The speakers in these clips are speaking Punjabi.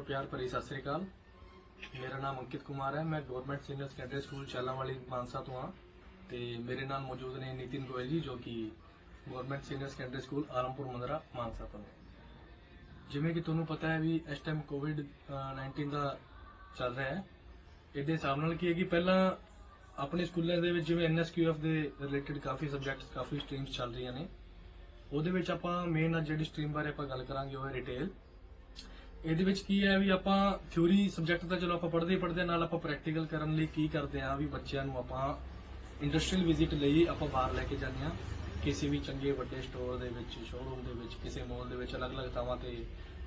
ਨੂੰ ਪਿਆਰ ਭਰੀ ਸਤਿ ਸ੍ਰੀ ਅਕਾਲ। ਮੇਰਾ ਨਾਮ ਅੰਕਿਤ ਕੁਮਾਰ ਹੈ। ਮੈਂ government senior secondary school Chalanwali Mansa ਤੋਂ ਹਾਂ ਤੇ ਮੇਰੇ ਨਾਲ ਮੌਜੂਦ ਨੇ ਨਿਤਿਨ ਗੋਇਲ ਜੀ ਜੋ ਕਿ government senior secondary school Alampur Mandra Mansa ਤੋਂ। ਜਿਵੇਂ ਕਿ ਤੁਹਾਨੂੰ ਪਤਾ ਹੈ ਵੀ ਇਸ ਟਾਈਮ ਕੋਵਿਡ-19 ਦਾ ਚੱਲ ਰਿਹਾ ਹੈ। ਇਹਦੇ ਹਿਸਾਬ ਨਾਲ ਕੀ ਹੈ ਕਿ ਪਹਿਲਾਂ ਆਪਣੇ ਸਕੂਲਾਂ ਦੇ ਵਿੱਚ ਜਿਵੇਂ NSQF ਦੇ ਰਿਲੇਟਡ ਕਾਫੀ ਸਬਜੈਕਟਸ ਕਾਫੀ ਸਟਰੀਮਸ ਚੱਲ ਰਹੀਆਂ ਨੇ। ਉਹਦੇ ਵਿੱਚ ਆਪਾਂ ਮੇਨ ਅੱਜ ਜਿਹੜੀ ਸਟਰੀਮ ਬਾਰੇ ਆਪਾਂ ਗੱਲ ਕਰਾਂਗੇ ਉਹ ਹੈ ਰਿਟੇਲ। ਇਹਦੇ ਵਿੱਚ ਕੀ ਹੈ ਵੀ ਆਪਾਂ ਥਿਊਰੀ ਸਬਜੈਕਟ ਤਾਂ ਚਲੋ ਆਪਾਂ ਪੜ੍ਹਦੇ ਨਾਲ ਆਪਾਂ ਪ੍ਰੈਕਟੀਕਲ ਕਰਨ ਲਈ ਕੀ ਕਰਦੇ ਹਾਂ ਵੀ ਬੱਚਿਆਂ ਨੂੰ ਆਪਾਂ ਇੰਡਸਟਰੀਅਲ ਵਿਜ਼ਿਟ ਲਈ ਆਪਾਂ ਬਾਹਰ ਲੈ ਕੇ ਜਾਂਦੇ ਹਾਂ। ਕਿਸੇ ਵੀ ਚੰਗੇ ਵੱਡੇ ਸਟੋਰ ਦੇ ਵਿੱਚ, ਸ਼ੋਰੂਮ ਦੇ ਵਿੱਚ, ਕਿਸੇ ਮਾਲ ਦੇ ਵਿੱਚ ਅਲੱਗ-ਅਲੱਗ ਥਾਵਾਂ ਤੇ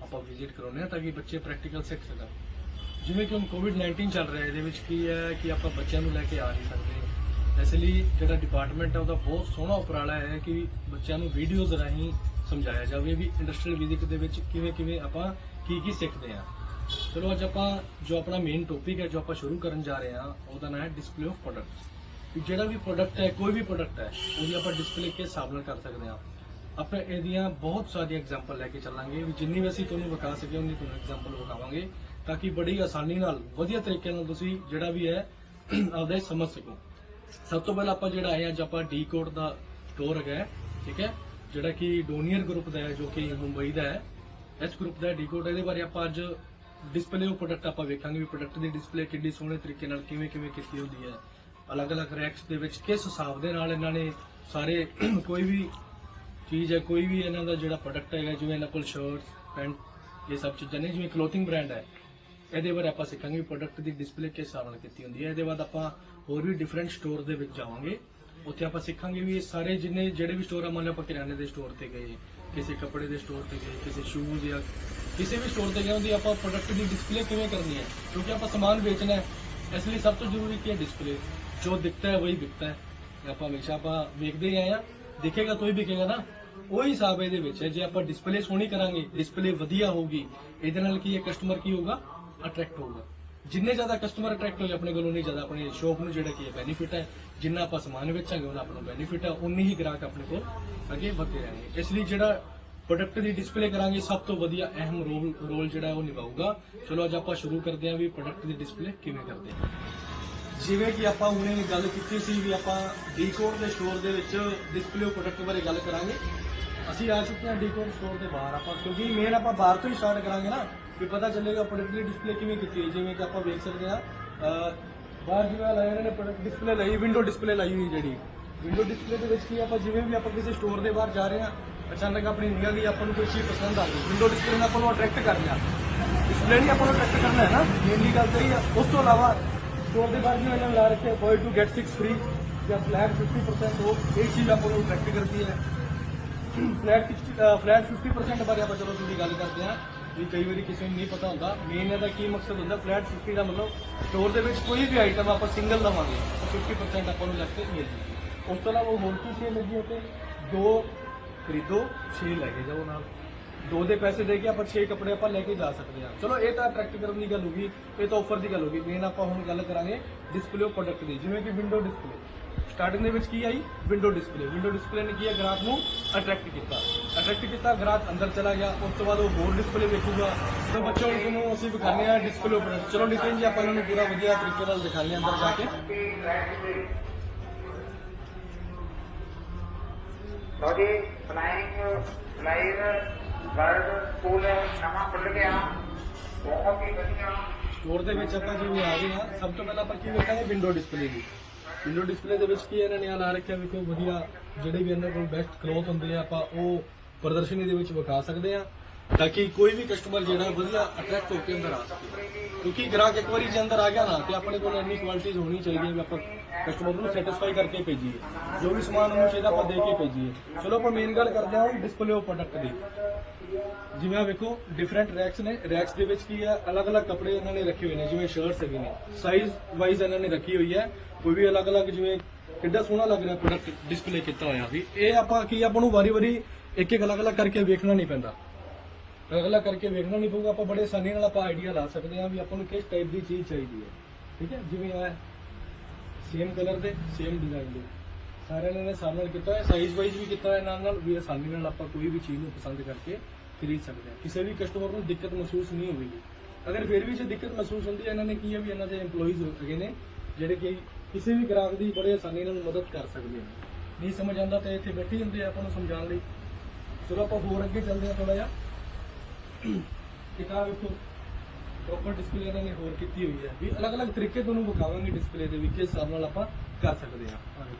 ਆਪਾਂ ਵਿਜ਼ਿਟ ਕਰਾਉਂਦੇ ਹਾਂ ਤਾਂ ਕਿ ਬੱਚੇ ਪ੍ਰੈਕਟੀਕਲ ਸਿੱਖ ਸਕਣ। ਜਿਵੇਂ ਕਿ ਹੁਣ ਕੋਵਿਡ-19 ਚੱਲ ਰਿਹਾ ਇਹਦੇ ਵਿੱਚ ਕੀ ਹੈ ਕਿ ਆਪਾਂ ਬੱਚਿਆਂ ਨੂੰ ਲੈ ਕੇ ਆ ਨਹੀਂ ਸਕਦੇ। ਇਸ ਲਈ ਜਿਹੜਾ ਡਿਪਾਰਟਮੈਂਟ ਹੈ ਉਹਦਾ ਬਹੁਤ ਸੋਹਣਾ ਉਪਰਾਲਾ ਹੈ ਕਿ ਬੱਚਿਆਂ ਨੂੰ ਵੀਡੀਓਜ਼ ਰਾਹੀਂ ਸਮਝਾਇਆ ਜਾਵੇ ਵੀ ਇੰਡਸਟਰੀਅਲ ਵਿਜ਼ਿਟ ਦੇ ਵਿੱਚ ਕਿਵੇਂ ਆਪਾਂ ਕੀ ਸਿੱਖਦੇ ਹਾਂ। ਚਲੋ ਅੱਜ ਆਪਾਂ ਜੋ ਆਪਣਾ ਮੇਨ ਟੌਪਿਕ ਹੈ ਜੋ ਆਪਾਂ ਸ਼ੁਰੂ ਕਰਨ ਜਾ ਰਹੇ ਹਾਂ ਉਹਦਾ ਨਾਮ ਹੈ ਡਿਸਪਲੇ ਆਫ ਪ੍ਰੋਡਕਟਸ। ਜਿਹੜਾ ਵੀ ਪ੍ਰੋਡਕਟ ਹੈ ਕੋਈ ਵੀ ਪ੍ਰੋਡਕਟ ਹੈ ਉਹਦੀ ਆਪਾਂ ਡਿਸਪਲੇ ਕਿਸ ਹਿਸਾਬ ਨਾਲ ਕਰ ਸਕਦੇ ਹਾਂ। ਆਪਾਂ ਇਹਦੀਆਂ ਬਹੁਤ ਸਾਰੀਆਂ ਐਗਜ਼ਾਮਪਲ ਲੈ ਕੇ ਚੱਲਾਂਗੇ ਵੀ ਜਿੰਨੀ ਵੀ ਅਸੀਂ ਤੁਹਾਨੂੰ ਵਿਖਾ ਸਕੇ ਉਨੀ ਤੁਹਾਨੂੰ ਐਗਜ਼ਾਮਪਲ ਵਿਖਾਵਾਂਗੇ ਤਾਂ ਕਿ ਬੜੀ ਆਸਾਨੀ ਨਾਲ ਵਧੀਆ ਤਰੀਕੇ ਨਾਲ ਤੁਸੀਂ ਜਿਹੜਾ ਵੀ ਹੈ ਆਪਦਾ ਸਮਝ ਸਕੋ। ਸਭ ਤੋਂ ਪਹਿਲਾਂ ਆਪਾਂ ਜਿਹੜਾ ਹੈ ਅੱਜ ਆਪਾਂ ਡੀਕੋਡ ਦਾ ਸਟੋਰ ਹੈਗਾ, ਠੀਕ ਹੈ, ਜਿਹੜਾ ਕਿ ਡੋਨੀਅਰ ਗਰੁੱਪ ਦਾ ਹੈ ਜੋ ਕਿ ਮੁੰਬਈ ਦਾ ਹੈ। ਇਸ ਗਰੁੱਪ ਦਾ ਡੀਕੋਡ ਇਹਦੇ ਬਾਰੇ ਆਪਾਂ ਅੱਜ ਡਿਸਪਲੇ ਆਫ ਪ੍ਰੋਡਕਟ ਆਪਾਂ ਵੇਖਾਂਗੇ ਵੀ ਪ੍ਰੋਡਕਟ ਦੀ ਡਿਸਪਲੇ ਕਿੰਨੀ ਸੋਹਣੇ ਤਰੀਕੇ ਨਾਲ ਕਿਵੇਂ ਕੀਤੀ ਹੁੰਦੀ ਹੈ। ਅਲੱਗ-ਅਲੱਗ ਰੈਕਸ ਦੇ ਵਿੱਚ ਕਿਸ ਹਿਸਾਬ ਦੇ ਨਾਲ ਇਹਨਾਂ ਨੇ ਸਾਰੇ ਕੋਈ ਵੀ ਚੀਜ਼ ਹੈ ਕੋਈ ਵੀ ਇਹਨਾਂ ਦਾ ਜਿਹੜਾ ਪ੍ਰੋਡਕਟ ਹੈਗਾ ਜਿਵੇਂ ਇਹਨਾਂ ਕੋਲ ਸ਼ਰਟਸ, ਪੈਂਟ ਇਹ ਸਭ ਚੀਜ਼ਾਂ ਨੇ ਜਿਵੇਂ ਕਲੋਥਿੰਗ ਬ੍ਰਾਂਡ ਹੈ ਇਹਦੇ ਬਾਰੇ ਆਪਾਂ ਸਿੱਖਾਂਗੇ ਪ੍ਰੋਡਕਟ ਦੀ ਡਿਸਪਲੇ ਕਿਸ ਹਿਸਾਬ ਨਾਲ ਕੀਤੀ ਹੁੰਦੀ ਹੈ। ਇਹਦੇ ਬਾਅਦ ਆਪਾਂ ਹੋਰ ਵੀ ਡਿਫਰੈਂਟ ਸਟੋਰ ਦੇ ਵਿੱਚ ਜਾਵਾਂਗੇ। ਉੱਥੇ ਆਪਾਂ ਸਿੱਖਾਂਗੇ ਵੀ ਇਹ ਸਾਰੇ ਜਿਹੜੇ ਵੀ ਸਟੋਰ ਆ, ਮੰਨ ਲਓ ਆਪਾਂ ਕਿਰਾਣੇ ਦੇ ਸਟੋਰ ਤੇ ਗਏ, ਕਿਸੇ ਕੱਪੜੇ ਦੇ ਸਟੋਰ ਤੇ ਗਏ, ਕਿਸੇ ਸ਼ੂਜ਼ ਜਾਂ ਕਿਸੇ ਵੀ ਸਟੋਰ ਤੇ ਗਏ ਉਹਦੀ ਆਪਾਂ ਪ੍ਰੋਡਕਟ ਦੀ ਡਿਸਪਲੇ ਕਿਵੇਂ ਕਰਨੀ ਹੈ ਕਿਉਂਕਿ ਆਪਾਂ ਸਮਾਨ ਵੇਚਣਾ ਹੈ। ਇਸ ਲਈ ਸਭ ਤੋਂ ਜ਼ਰੂਰੀ ਕੀ ਹੈ ਡਿਸਪਲੇ। ਜੋ ਦਿਖਤਾ ਹੈ ਵਹੀ ਵਿਕਤਾ ਹੈ। ਆਪਾਂ ਹਮੇਸ਼ਾ ਆਪਾਂ ਵੇਖਦੇ ਆਏ ਹਾਂ, ਦਿਖੇਗਾ ਤਾਂ ਹੀ ਵਿਕੇਗਾ ਨਾ। ਉਹੀ ਹਿਸਾਬ ਇਹਦੇ ਵਿੱਚ ਹੈ। ਜੇ ਆਪਾਂ ਡਿਸਪਲੇ ਸੋਹਣੀ ਕਰਾਂਗੇ, ਡਿਸਪਲੇ ਵਧੀਆ ਹੋਊਗੀ, ਇਹਦੇ ਨਾਲ ਕੀ ਹੈ ਕਸਟਮਰ ਕੀ ਹੋਊਗਾ ਅਟਰੈਕਟ ਹੋਊਗਾ। ਜਿੰਨੇ ਜ਼ਿਆਦਾ ਕਸਟਮਰ ਅਟਰੈਕਟ ਹੋਏ ਆਪਣੇ ਕੋਲ ਉਨੀ ਜ਼ਿਆਦਾ ਆਪਣੀ ਸ਼ੋਪ ਨੂੰ ਜਿਹੜਾ ਕੀ ਹੈ ਬੈਨੀਫਿਟ ਹੈ। ਜਿੰਨਾ ਆਪਾਂ ਸਮਾਨ ਵੇਚਾਂਗੇ ਉਹਨਾਂ ਆਪਾਂ ਨੂੰ ਬੈਨੀਫਿਟ ਹੈ, ਉਨੀ ਹੀ ਗ੍ਰਾਹਕ ਆਪਣੇ ਕੋਲ ਅੱਗੇ ਵਧਦੇ ਰਹਿਣਗੇ। ਇਸ ਲਈ ਜਿਹੜਾ ਪ੍ਰੋਡਕਟ ਦੀ ਡਿਸਪਲੇ ਕਰਾਂਗੇ ਸਭ ਤੋਂ ਵਧੀਆ ਅਹਿਮ ਰੋਲ ਜਿਹੜਾ ਉਹ ਨਿਭਾਊਗਾ। ਚਲੋ ਅੱਜ ਆਪਾਂ ਸ਼ੁਰੂ ਕਰਦੇ ਹਾਂ ਵੀ ਪ੍ਰੋਡਕਟ ਦੀ ਡਿਸਪਲੇ ਕਿਵੇਂ ਕਰਦੇ ਹਾਂ। ਜਿਵੇਂ ਕਿ ਆਪਾਂ ਹੁਣੇ ਗੱਲ ਕੀਤੀ ਸੀ ਵੀ ਆਪਾਂ ਡੀਕੋਡ ਦੇ ਸਟੋਰ ਦੇ ਵਿੱਚ ਡਿਸਪਲੇ ਆਫ ਪ੍ਰੋਡਕਟ ਬਾਰੇ ਗੱਲ ਕਰਾਂਗੇ। ਅਸੀਂ ਆ ਚੁੱਕੇ ਹਾਂ ਡੀਕੋਡ ਸਟੋਰ ਦੇ ਬਾਹਰ। ਆਪਾਂ ਕਿਉਂਕਿ ਮੇਨ ਆਪਾਂ ਬਾਹਰ ਤੋਂ ਹੀ ਸਟਾਰਟ ਕਰਾਂਗੇ ਨਾ ਕਿ ਪਤਾ ਚੱਲੇਗਾ ਪ੍ਰੋਡਕਟ ਦੀ ਡਿਸਪਲੇ ਕਿਵੇਂ ਕੀਤੀ ਹੈ। ਜਿਵੇਂ ਕਿ ਆਪਾਂ ਵੇਖ ਸਕਦੇ ਹਾਂ ਬਾਹਰ ਜਿਵੇਂ ਲਾਏ ਇਹਨਾਂ ਨੇ ਪ੍ਰੋਡਕਟ ਡਿਸਪਲੇ ਲਾਈ, ਵਿੰਡੋ ਡਿਸਪਲੇ ਲਾਈ ਹੋਈ ਜਿਹੜੀ ਵਿੰਡੋ ਡਿਸਪਲੇ ਦੇ ਵਿੱਚ ਕੀ ਆਪਾਂ ਜਿਵੇਂ ਵੀ ਆਪਾਂ ਕਿਸੇ ਸਟੋਰ ਦੇ ਬਾਹਰ ਜਾ ਰਹੇ ਹਾਂ ਅਚਾਨਕ ਆਪਣੀ ਨਿਗਾਹ ਗਈ ਆਪਾਂ ਨੂੰ ਕੋਈ ਚੀਜ਼ ਪਸੰਦ ਆ ਗਈ, ਵਿੰਡੋ ਡਿਸਪਲੇ ਨੇ ਆਪਾਂ ਨੂੰ ਅਟਰੈਕਟ ਕਰ ਲਿਆ। ਡਿਸਪਲੇ ਨਹੀਂ ਆਪਾਂ ਨੂੰ ਅਟਰੈਕਟ ਕਰਨਾ ਹੈ ਨਾ, ਮੇਨਲੀ ਗੱਲ ਸਹੀ ਹੈ। ਉਸ ਤੋਂ ਇਲਾਵਾ ਸਟੋਰ ਦੇ ਬਾਹਰ ਜਿਵੇਂ ਇਹਨਾਂ ਲਾ ਰੱਖਿਆ buy 2 get 6 free ਜਾਂ ਫਲੈਟ 50% ਉਹ ਇਹ ਚੀਜ਼ ਆਪਾਂ ਨੂੰ ਅਟਰੈਕਟ ਕਰਦੀ ਹੈ। ਫਲੈਟ 50% ਬਾਰੇ ਆਪਾਂ ਚਲੋ ਥੋੜੀ ਗੱਲ ਕਰਦੇ ਹਾਂ ਵੀ ਕਈ ਵਾਰੀ ਕਿਸੇ ਨੂੰ ਨਹੀਂ ਪਤਾ ਹੁੰਦਾ ਮੇਨ ਇਹਦਾ ਕੀ ਮਕਸਦ ਹੁੰਦਾ। ਫਲੈਟ 50 ਦਾ ਮਤਲਬ ਸਟੋਰ ਦੇ ਵਿੱਚ ਕੋਈ ਵੀ ਆਈਟਮ ਆਪਾਂ ਸਿੰਗਲ ਲਵਾਂਗੇ ਤਾਂ 50% ਆਪਾਂ ਨੂੰ ਲੈ ਕੇ ਮਿਲ ਜੂਗੀ। ਉਸ ਤੋਂ ਇਲਾਵਾ ਹੋਰ ਕੀ ਸੇਲ ਲੱਗੀ ਉੱਤੇ 2 ਖਰੀਦੋ 6 ਲੈ ਕੇ ਜਾਓ ਨਾਲ। 2 ਦੇ ਪੈਸੇ ਦੇ ਕੇ ਆਪਾਂ 6 ਕੱਪੜੇ ਆਪਾਂ ਲੈ ਕੇ ਜਾ ਸਕਦੇ ਹਾਂ। ਚਲੋ ਇਹ ਤਾਂ ਅਟਰੈਕਟ ਕਰਨ ਦੀ ਗੱਲ ਹੋ ਗਈ, ਇਹ ਤਾਂ ਆਫਰ ਦੀ ਗੱਲ ਹੋ ਗਈ। ਮੇਨ ਆਪਾਂ ਹੁਣ ਗੱਲ ਕਰਾਂਗੇ ਡਿਸਪਲੇ ਆਫ ਪ੍ਰੋਡਕਟ ਦੀ। ਜਿਵੇਂ ਕਿ ਵਿੰਡੋ ਡਿਸਪਲੇ ਸਟਾਰਟਿੰਗ ਦੇ ਵਿੱਚ ਕੀ ਆਈ ਵਿੰਡੋ ਡਿਸਪਲੇ ਨੇ ਕੀ ਹੈ ਗ੍ਰਾਹਕ ਨੂੰ ਅਟਰੈਕਟ ਕੀਤਾ ਗ੍ਰਾਹਕ ਅੰਦਰ ਚਲਾ ਗਿਆ। ਉਸ ਤੋਂ ਬਾਅਦ ਉਹ ਹੋਰ ਡਿਸਪਲੇ ਵੇਖੂਗਾ। ਤਾਂ ਬੱਚਿਆਂ ਨੂੰ ਅਸੀਂ ਦਿਖਾਉਂਦੇ ਹਾਂ ਡਿਸਪਲੇ ਆਫ ਪ੍ਰੋਡਕਟ। ਚਲੋ ਨਿਤਿਨ ਜੀ ਆਪਾਂ ਇਹਨਾਂ ਨੂੰ ਪੂਰਾ ਵਧੀਆ ਤਰੀਕੇ ਨਾਲ ਦਿਖਾਉਂਦੇ ਹਾਂ ਅੰਦਰ ਜਾ ਕੇ। ਸਟੋਰ ਦੇ ਵਿੱਚ ਆਪਾਂ ਜਿਵੇਂ ਆ ਗਏ ਹਾਂ ਸਭ ਤੋਂ ਪਹਿਲਾਂ ਆਪਾਂ ਕੀ ਵੇਖਾਂਗੇ ਵਿੰਡੋ ਡਿਸਪਲੇ ਦੀ। ਵਿੰਡੋ ਡਿਸਪਲੇ ਦੇ ਵਿੱਚ ਕੀ ਇਹਨਾਂ ਨੇ ਲਾ ਰੱਖਿਆ ਵੇਖੋ ਵਧੀਆ ਜਿਹੜੇ ਵੀ ਇਹਨਾਂ ਕੋਲ ਬੈਸਟ ਕਲੋਥ ਹੁੰਦੇ ਆ ਆਪਾਂ ਉਹ ਪ੍ਰਦਰਸ਼ਨੀ ਦੇ ਵਿੱਚ ਵਿਖਾ ਸਕਦੇ ਹਾਂ ਤਾਂ ਕਿ ਕੋਈ ਵੀ ਕਸਟਮਰ ਜਿਹੜਾ ਵਧੀਆ ਅਟਰੈਕਟ ਹੋ ਕੇ ਅੰਦਰ ਆ ਸਕੇ। ਕਿਉਂਕਿ ਗ੍ਰਾਹਕ ਇੱਕ ਵਾਰੀ ਜੇ ਅੰਦਰ ਆ ਗਿਆ ਨਾ ਤੇ ਆਪਣੇ ਕੋਲ ਇੰਨੀ ਕੁਆਲਿਟੀਜ਼ ਹੋਣੀ ਚਾਹੀਦੀ ਹੈ ਵੀ ਆਪਾਂ ਕਸਟਮਰ ਨੂੰ ਸੈਟੀਸਫਾਈ ਕਰਕੇ ਭੇਜੀਏ, ਜੋ ਵੀ ਸਮਾਨ ਉਹਨੂੰ ਚਾਹੀਦਾ ਆਪਾਂ ਦੇ ਕੇ ਭੇਜੀਏ। ਚਲੋ ਆਪਾਂ ਮੇਨ ਗੱਲ ਕਰਦੇ ਹਾਂ ਡਿਸਪਲੇ ਆਫ ਪ੍ਰੋਡਕਟ ਦੀ। ਜਿਵੇਂ ਆ ਵੇਖੋ ਡਿਫਰੈਂਟ ਰੈਕਸ ਨੇ, ਰੈਕਸ ਦੇ ਵਿੱਚ ਕੀ ਹੈ ਅਲੱਗ-ਅਲੱਗ ਕੱਪੜੇ ਇਹਨਾਂ ਨੇ ਰੱਖੇ ਹੋਏ ਨੇ। ਜਿਵੇਂ ਸ਼ਰਟਸ ਹੈਗੇ ਨੇ ਸਾਈਜ਼ ਵਾਈਜ਼ ਇਹਨਾਂ ਨੇ ਰੱਖੀ ਹੋਈ ਹੈ, ਕੋਈ ਵੀ ਅਲੱਗ-ਅਲੱਗ ਜਿਵੇਂ ਕਿੱਡਾ ਸੋਹਣਾ ਲੱਗ ਰਿਹਾ ਪ੍ਰੋਡਕਟ ਡਿਸਪਲੇ ਕੀਤਾ ਹੋਇਆ ਵੀ। ਇਹ ਆਪਾਂ ਕੀ ਆਪਾਂ ਨੂੰ ਵਾਰੀ-ਵਾਰੀ ਇੱਕ ਅਲੱਗ-ਅਲੱਗ ਕਰਕੇ ਵੇਖਣਾ ਨਹੀਂ ਪੈਂਦਾ, ਅਲੱਗ-ਅਲੱਗ ਕਰਕੇ ਵੇਖਣਾ ਨਹੀਂ ਪਊਗਾ। ਆਪਾਂ ਬੜੇ ਆਸਾਨੀ ਨਾਲ ਆਪਾਂ ਆਈਡੀਆ ਲਾ ਸਕਦੇ ਹਾਂ ਵੀ ਆਪਾਂ ਨੂੰ ਕਿਸ ਟਾਈਪ ਦੀ ਚੀਜ਼ ਚਾਹੀਦੀ ਹੈ, ਠੀਕ ਹੈ। ਜਿਵੇਂ ਆ ਸੇਮ ਕਲਰ ਦੇ ਸੇਮ ਡਿਜ਼ਾਈਨ ਦੇ ਸਾਰਿਆਂ ਨੇ ਸਾਹਮਣੇ ਕੀਤਾ ਹੋਇਆ, ਸਾਈਜ਼ ਵਾਈਜ਼ ਵੀ ਕੀਤਾ ਹੋਇਆ ਨਾਲ ਵੀ ਆਸਾਨੀ ਨਾਲ ਆਪਾਂ ਕੋਈ ਵੀ ਚੀਜ਼ ਨੂੰ ਪਸੰਦ ਕਰਕੇ ਖਰੀਦ ਸਕਦੇ ਹਾਂ। ਕਿਸੇ ਵੀ ਕਸਟਮਰ ਨੂੰ ਦਿੱਕਤ ਮਹਿਸੂਸ ਨਹੀਂ ਹੋਵੇਗੀ। अगर फिर भी इसे दिक्कत महसूस होती है, इन्होंने की है भी इन्होंने एम्पलॉइज है ने ਜਿਹੜੇ ਕਿ ਕਿਸੇ ਵੀ ਗ੍ਰਾਹਕ ਦੀ ਬੜੇ ਆਸਾਨੀ ਨਾਲ ਮਦਦ ਕਰ ਸਕਦੇ ਨੇ। ਨਹੀਂ ਸਮਝ ਆਉਂਦਾ ਤਾਂ ਇੱਥੇ ਬੈਠੇ ਹੁੰਦੇ ਆ ਆਪਾਂ ਨੂੰ ਸਮਝਾਉਣ ਲਈ। ਚਲੋ ਆਪਾਂ ਹੋਰ ਅੱਗੇ ਚੱਲਦੇ ਹਾਂ ਥੋੜਾ ਜਿਹਾ। ਕਿਤਾਬ ਵੇਖੋ ਪ੍ਰੋਪਰ ਡਿਸਪਲੇ ਇਹਨਾਂ ਨੇ ਹੋਰ ਕੀਤੀ ਹੋਈ ਹੈ ਵੀ ਅਲੱਗ-ਅਲੱਗ ਤਰੀਕੇ ਤੁਹਾਨੂੰ ਵਿਖਾਵਾਂਗੇ ਡਿਸਪਲੇ ਦੇ ਵੀ ਕਿਸ ਹਿਸਾਬ ਨਾਲ ਆਪਾਂ ਕਰ ਸਕਦੇ ਹਾਂ।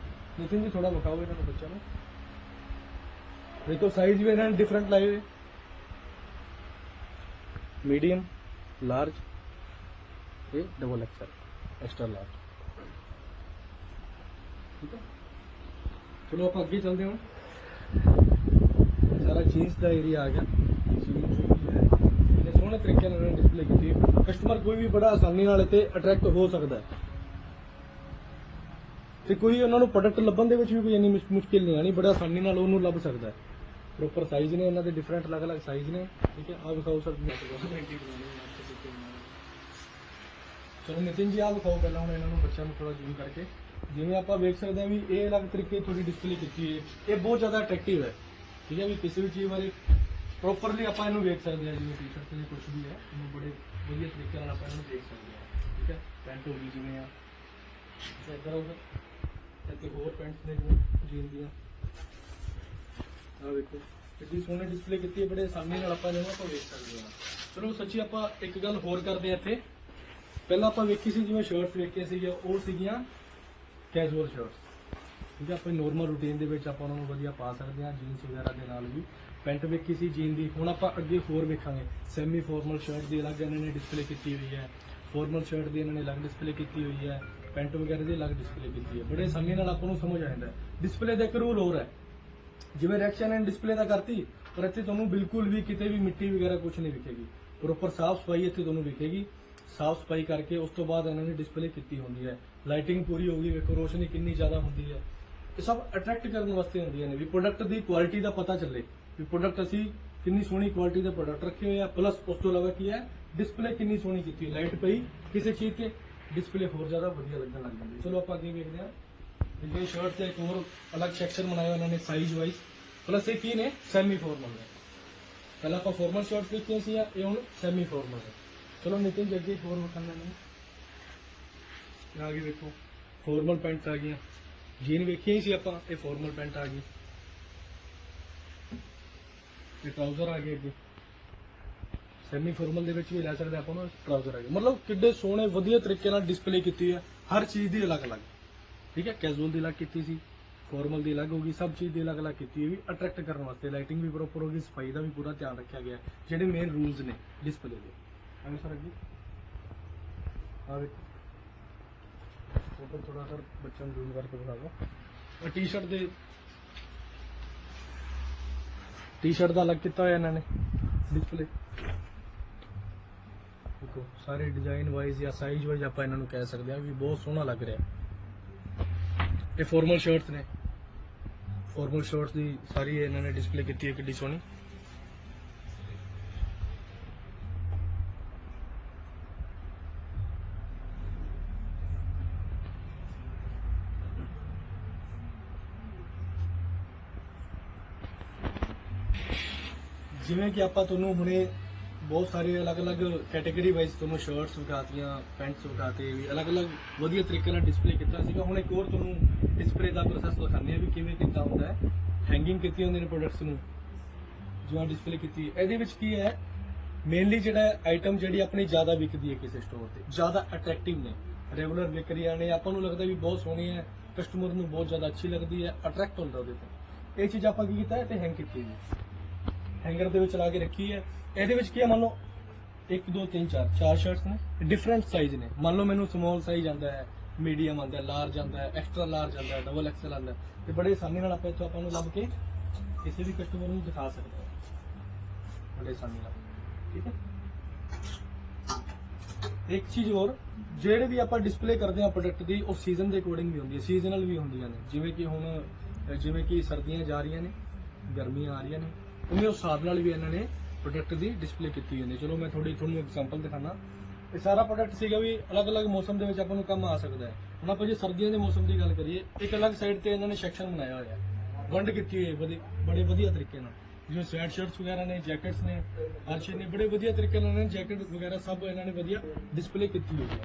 ਨਿਤਿਨ ਜੀ ਥੋੜਾ ਵਿਖਾਓ ਇਹਨਾਂ ਨੂੰ ਬੱਚਿਆਂ ਨੂੰ। ਦੇਖੋ ਸਾਈਜ਼ ਵੀ ਇਹਨਾਂ ਨੇ ਡਿਫਰੈਂਟ ਲਾਏ ਹੋਏ, मीडियम, लार्ज, ये डबल एक्सएल, एक्स्ट्रा लार्ज। ठीक है, चलो आप अगे चलते हो। सारा जीन्स का एरिया आ गया। जीन्स सोहने तरीके डिस्प्ले की, कस्टमर कोई भी बड़ा आसानी नाल इत्थे अट्रैक्ट हो सकता है ते कोई उन्होंने प्रोडक्ट लभन दे विच भी कोई इन्नी मुश्किल नहीं आनी, बड़ा आसानी नाल उहनूं लभ सकता है। प्रॉपर साइज ने इन्होंने डिफरेंट अलग अलग साइज ने। ठीक है, आप दिखाओ सर। चलो नितिन जी आप दिखाओ पहला हम इन्होंने बच्चों को थोड़ा जूम करके। जिवें आप देख सकते हैं भी ये अलग तरीके थोड़ी डिस्प्ले की है, ये बहुत ज़्यादा अट्रैक्टिव है। ठीक है, भी किसी भी चीज़ बारे प्रॉपरली आप इन्हों देख सकते हैं। जिवें टी शर्ट से कुछ भी है इन्होंने बड़े वधिया तरीके नाल आप इन्हों देख सकते हैं। ठीक है, पैंट होगी जिवें इधर उधर इतने होर पैंट्स ने जीन दियाँ देखो कितनी सोहनी डिस्प्ले की है, बड़े आसानी आप देख सकते हैं। चलो सच्ची आप एक गल होर करते हैं। इत्थे पहला आप वेखी सी जिवें शर्ट्स वेखे सीगे वो सीगियां कैजुअल शर्ट्स। ठीक है, आप नॉर्मल रूटीन दे विच आप उन्हां नूं वधिया पा सकते हैं जीन्स वगैरह के नाल भी। पैंट वेखी सी जीन दी, हुण आप अगे होर वेखांगे। सैमी फॉर्मल शर्ट की अलग इन्होंने डिस्प्ले की हुई है, फॉर्मल शर्ट की इन्होंने अलग डिस्प्ले की हुई है, पैंट वगैरह की अलग डिस्प्ले की है। बड़े आसानी नाल आपां नूं समझ आ जाता है। डिस्प्ले का एक रूल होर है, जिवें रिएक्शन एंड डिस्प्ले का करती, पर इत्थे तुहानूं बिल्कुल भी किते भी मिट्टी वगैरह कुछ नहीं दिखेगी। प्रॉपर साफ सफाई इत्थे तुहानूं दिखेगी। साफ सफाई करके उस तो बाद इन्होंने डिस्प्ले की होंदी है। लाइटिंग पूरी होगी, वेखो रोशनी कितनी ज़्यादा होंदी है। ये सब अट्रैक्ट करने वास्ते होंदियां ने भी प्रोडक्ट की क्वालिटी का पता चले भी प्रोडक्ट असीं कितनी सोहनी क्वालिटी के प्रोडक्ट रखे हुए हैं। प्लस उस तो इलावा की है डिस्प्ले कितनी सोहनी की हुई, लाइट पई किसी चीज़ के डिस्प्ले होर ज़्यादा वधिया लगन लग जाती। चलो आप अगे देखते हैं। ये शर्ट से एक और अलग सैक्शन बनाया उन्होंने साइज वाइज। प्लस ये की ने सैमी फॉर्मल है। पहले आप फॉर्मल शर्ट देखिए सी, ये हुण सैमी फॉर्मल है। चलो नितिन जी अगे होर विखांदे ने। आ गई देखो फॉर्मल पैंट आ गई, जीन वेखी ही सी आपां, ये फॉर्मल पैंट आ गई, ये ट्राउजर आ गए अगे सैमी फॉर्मल दे विच भी लै सकदे आपां नूं ट्राउजर आ गए। मतलब किड्डे सोहणे वधिया तरीके नाल डिस्प्ले कीती है, हर चीज़ की अलग अलग। ठीक है, कैजुअल की अलग की सी, फॉर्मल की अलग होगी, सब चीज़ की अलग अलग की हुई अट्रैक्ट करने वास्ते। लाइटिंग भी प्रॉपर होगी, सफाई का भी पूरा ध्यान रखा गया, जेडे मेन रूल्स ने डिस्प्ले के। आगे सर अगे हाँ देखो फोटो थोड़ा सर बच्चों को जूम करके दिखा दो। टी शर्ट का अलग किया इन्होंने डिस्प्ले। देखो सारे डिजाइन वाइज या साइज वाइज आप इन्हों कह सकते हैं भी बहुत सोहना लग रहा है। ये फॉर्मल शर्ट्स ने, फॉर्मल शर्ट्स की सारी इन्होंने डिस्प्ले की है कितनी सोहनी। जिवें कि आपां तुहानूं हुणे बहुत सारे अलग अलग कैटेगरी वाइज तुहानूं शर्ट्स विखातियां, पैंट्स विखाते भी अलग अलग वधिया तरीके नाल डिस्प्ले किया सीगा। हुण एक होर तुहानूं डिस्प्ले का प्रोसैस दिखाने भी किवें किता हुंदा है। हैंगिंग कीती हुंदी ने प्रोडक्ट्स नूं जिवें डिस्प्ले कीती। इहदे विच की है मेनली जिहड़ा आइटम जिहड़ी अपनी ज़्यादा विकदी है किसी स्टोर ते, ज़्यादा अट्रैक्टिव ने, रेगुलर विक रही ने, आपां नूं लगदा भी बहुत सोहनी है, कस्टमर नूं बहुत ज़्यादा अच्छी लगती है, अट्रैक्ट होंदा उहदे ते। ये चीज़ आपां की कीता है ते हैंग कीती है, हैंगर दे विच ला के रखी है। ਇਹਦੇ ਵਿੱਚ ਕੀ ਹੈ मान लो 1 2 3 4 चार शर्ट्स ने डिफरेंट साइज ने। मान लो मैंने स्मॉल साइज आता है, मीडियम आता है, लार्ज आता है, एक्स्ट्रा लार्ज आता है, डबल एक्सएल आता है। तो बड़े आसानी नाल आपां इत्थों आपां नूं लभ के किसी भी कस्टमर नूं दिखा सकते हैं बड़े आसानी नाल। ठीक है, एक चीज़ और ਜਿਹੜੇ भी आप डिस्प्ले करते हैं प्रोडक्ट की वो सीजन के अकॉर्डिंग भी होंगी है, सीजनल भी होंगे ने। जिवें कि हुण जिवें कि सर्दियां जा रही ने, गर्मियां आ रही ने, उन्हें उस हिसाब नाल भी इन्होंने प्रोडक्ट की डिस्प्ले की हुई है। चलो मैं थोड़ी थोड़ी एग्जांपल दिखाना। ये सारा प्रोडक्ट सीगा भी अलग अलग मौसम के अपन काम आ सकता है। हम आप जो सर्दियों के मौसम की गल करिए, एक अलग साइड पर इन्होंने सैक्शन बनाया हुआ है, वंड की हुई है बड़े वधिया तरीके नाल। जो स्वैट शर्ट्स वगैरह ने, जैकेट्स ने, हर चीज ने बड़े वधिया तरीके नाल इन्होंने जैकेट वगैरह सब इन्होंने वधिया डिस्प्ले की हुई है।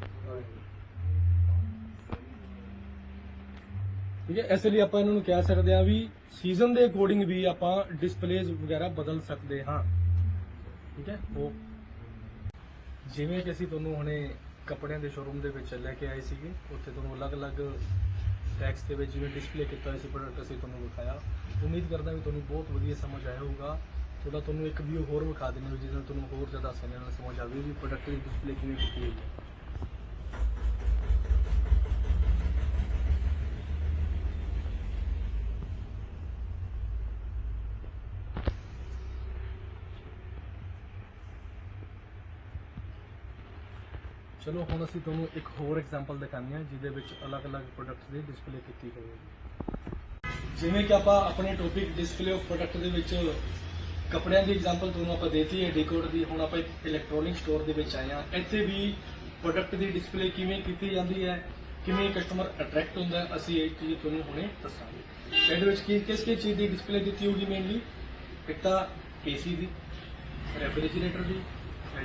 ठीक है, इसलिए आप इन्होंने कह सकते हैं भी सीजन के अकॉर्डिंग भी आप डिस्पलेज वगैरह बदल सकते हाँ। ठीक है, वो जिमें कि असीं तुहानूं हुणे कपड़िਆਂ ਦੇ शोरूम ਦੇ ਵਿੱਚ ਲੈ ਕੇ ਆਏ ਸੀਗੇ, ਉੱਥੇ ਤੁਹਾਨੂੰ ਅਲੱਗ-ਅਲੱਗ टैक्स ਦੇ ਵਿੱਚ ਜਿਵੇਂ ਡਿਸਪਲੇ ਕੀਤਾ ਹੋਇਆ ਸੀ ਪ੍ਰੋਡਕਟ ਅਸੀਂ ਤੁਹਾਨੂੰ ਵਿਖਾਇਆ। ਉਮੀਦ ਕਰਦਾ ਵੀ ਤੁਹਾਨੂੰ ਬਹੁਤ ਵਧੀਆ ਸਮਝ ਆਇਆ ਹੋਊਗਾ। ਥੋੜਾ ਤੁਹਾਨੂੰ ਇੱਕ ਵੀਡੀਓ ਹੋਰ ਵਿਖਾ ਦਿੰਦੇ ਹਾਂ ਜਿਹਦੇ ਨਾਲ ਤੁਹਾਨੂੰ ਹੋਰ ਜ਼ਿਆਦਾ ਆਸਾਨੀ ਨਾਲ ਸਮਝ ਆਵੇ ਵੀ ਪ੍ਰੋਡਕਟ ਦੀ ਡਿਸਪਲੇ ਕਿਵੇਂ ਕੀਤੀ ਹੋਈ ਹੈ। चलो हुण असीं तुहानूं एक होर एग्जाम्पल दिखाने हैं जिहदे विच अलग-अलग प्रोडक्ट की डिस्पले की होई है। जिवें कि आपां अपने टॉपिक डिस्पले ऑफ प्रोडक्ट दे विच कपड़िਆਂ की एग्जाम्पल तुहानूं आपां देती है डीकोड की। हुण आपां एक इलैक्ट्रॉनिक स्टोर दे विच आए हां, इत्थे भी प्रोडक्ट की डिस्पले किवें कीती जांदी है, किवें कस्टमर अट्रैक्ट हुंदा है, असीं एक चीज़ तुहानूं हुणे दस्सांगे। इहदे विच किस चीज़ की डिस्पले दी होगी मेनली, एक तां AC की, रेफ्रिजरेटर की,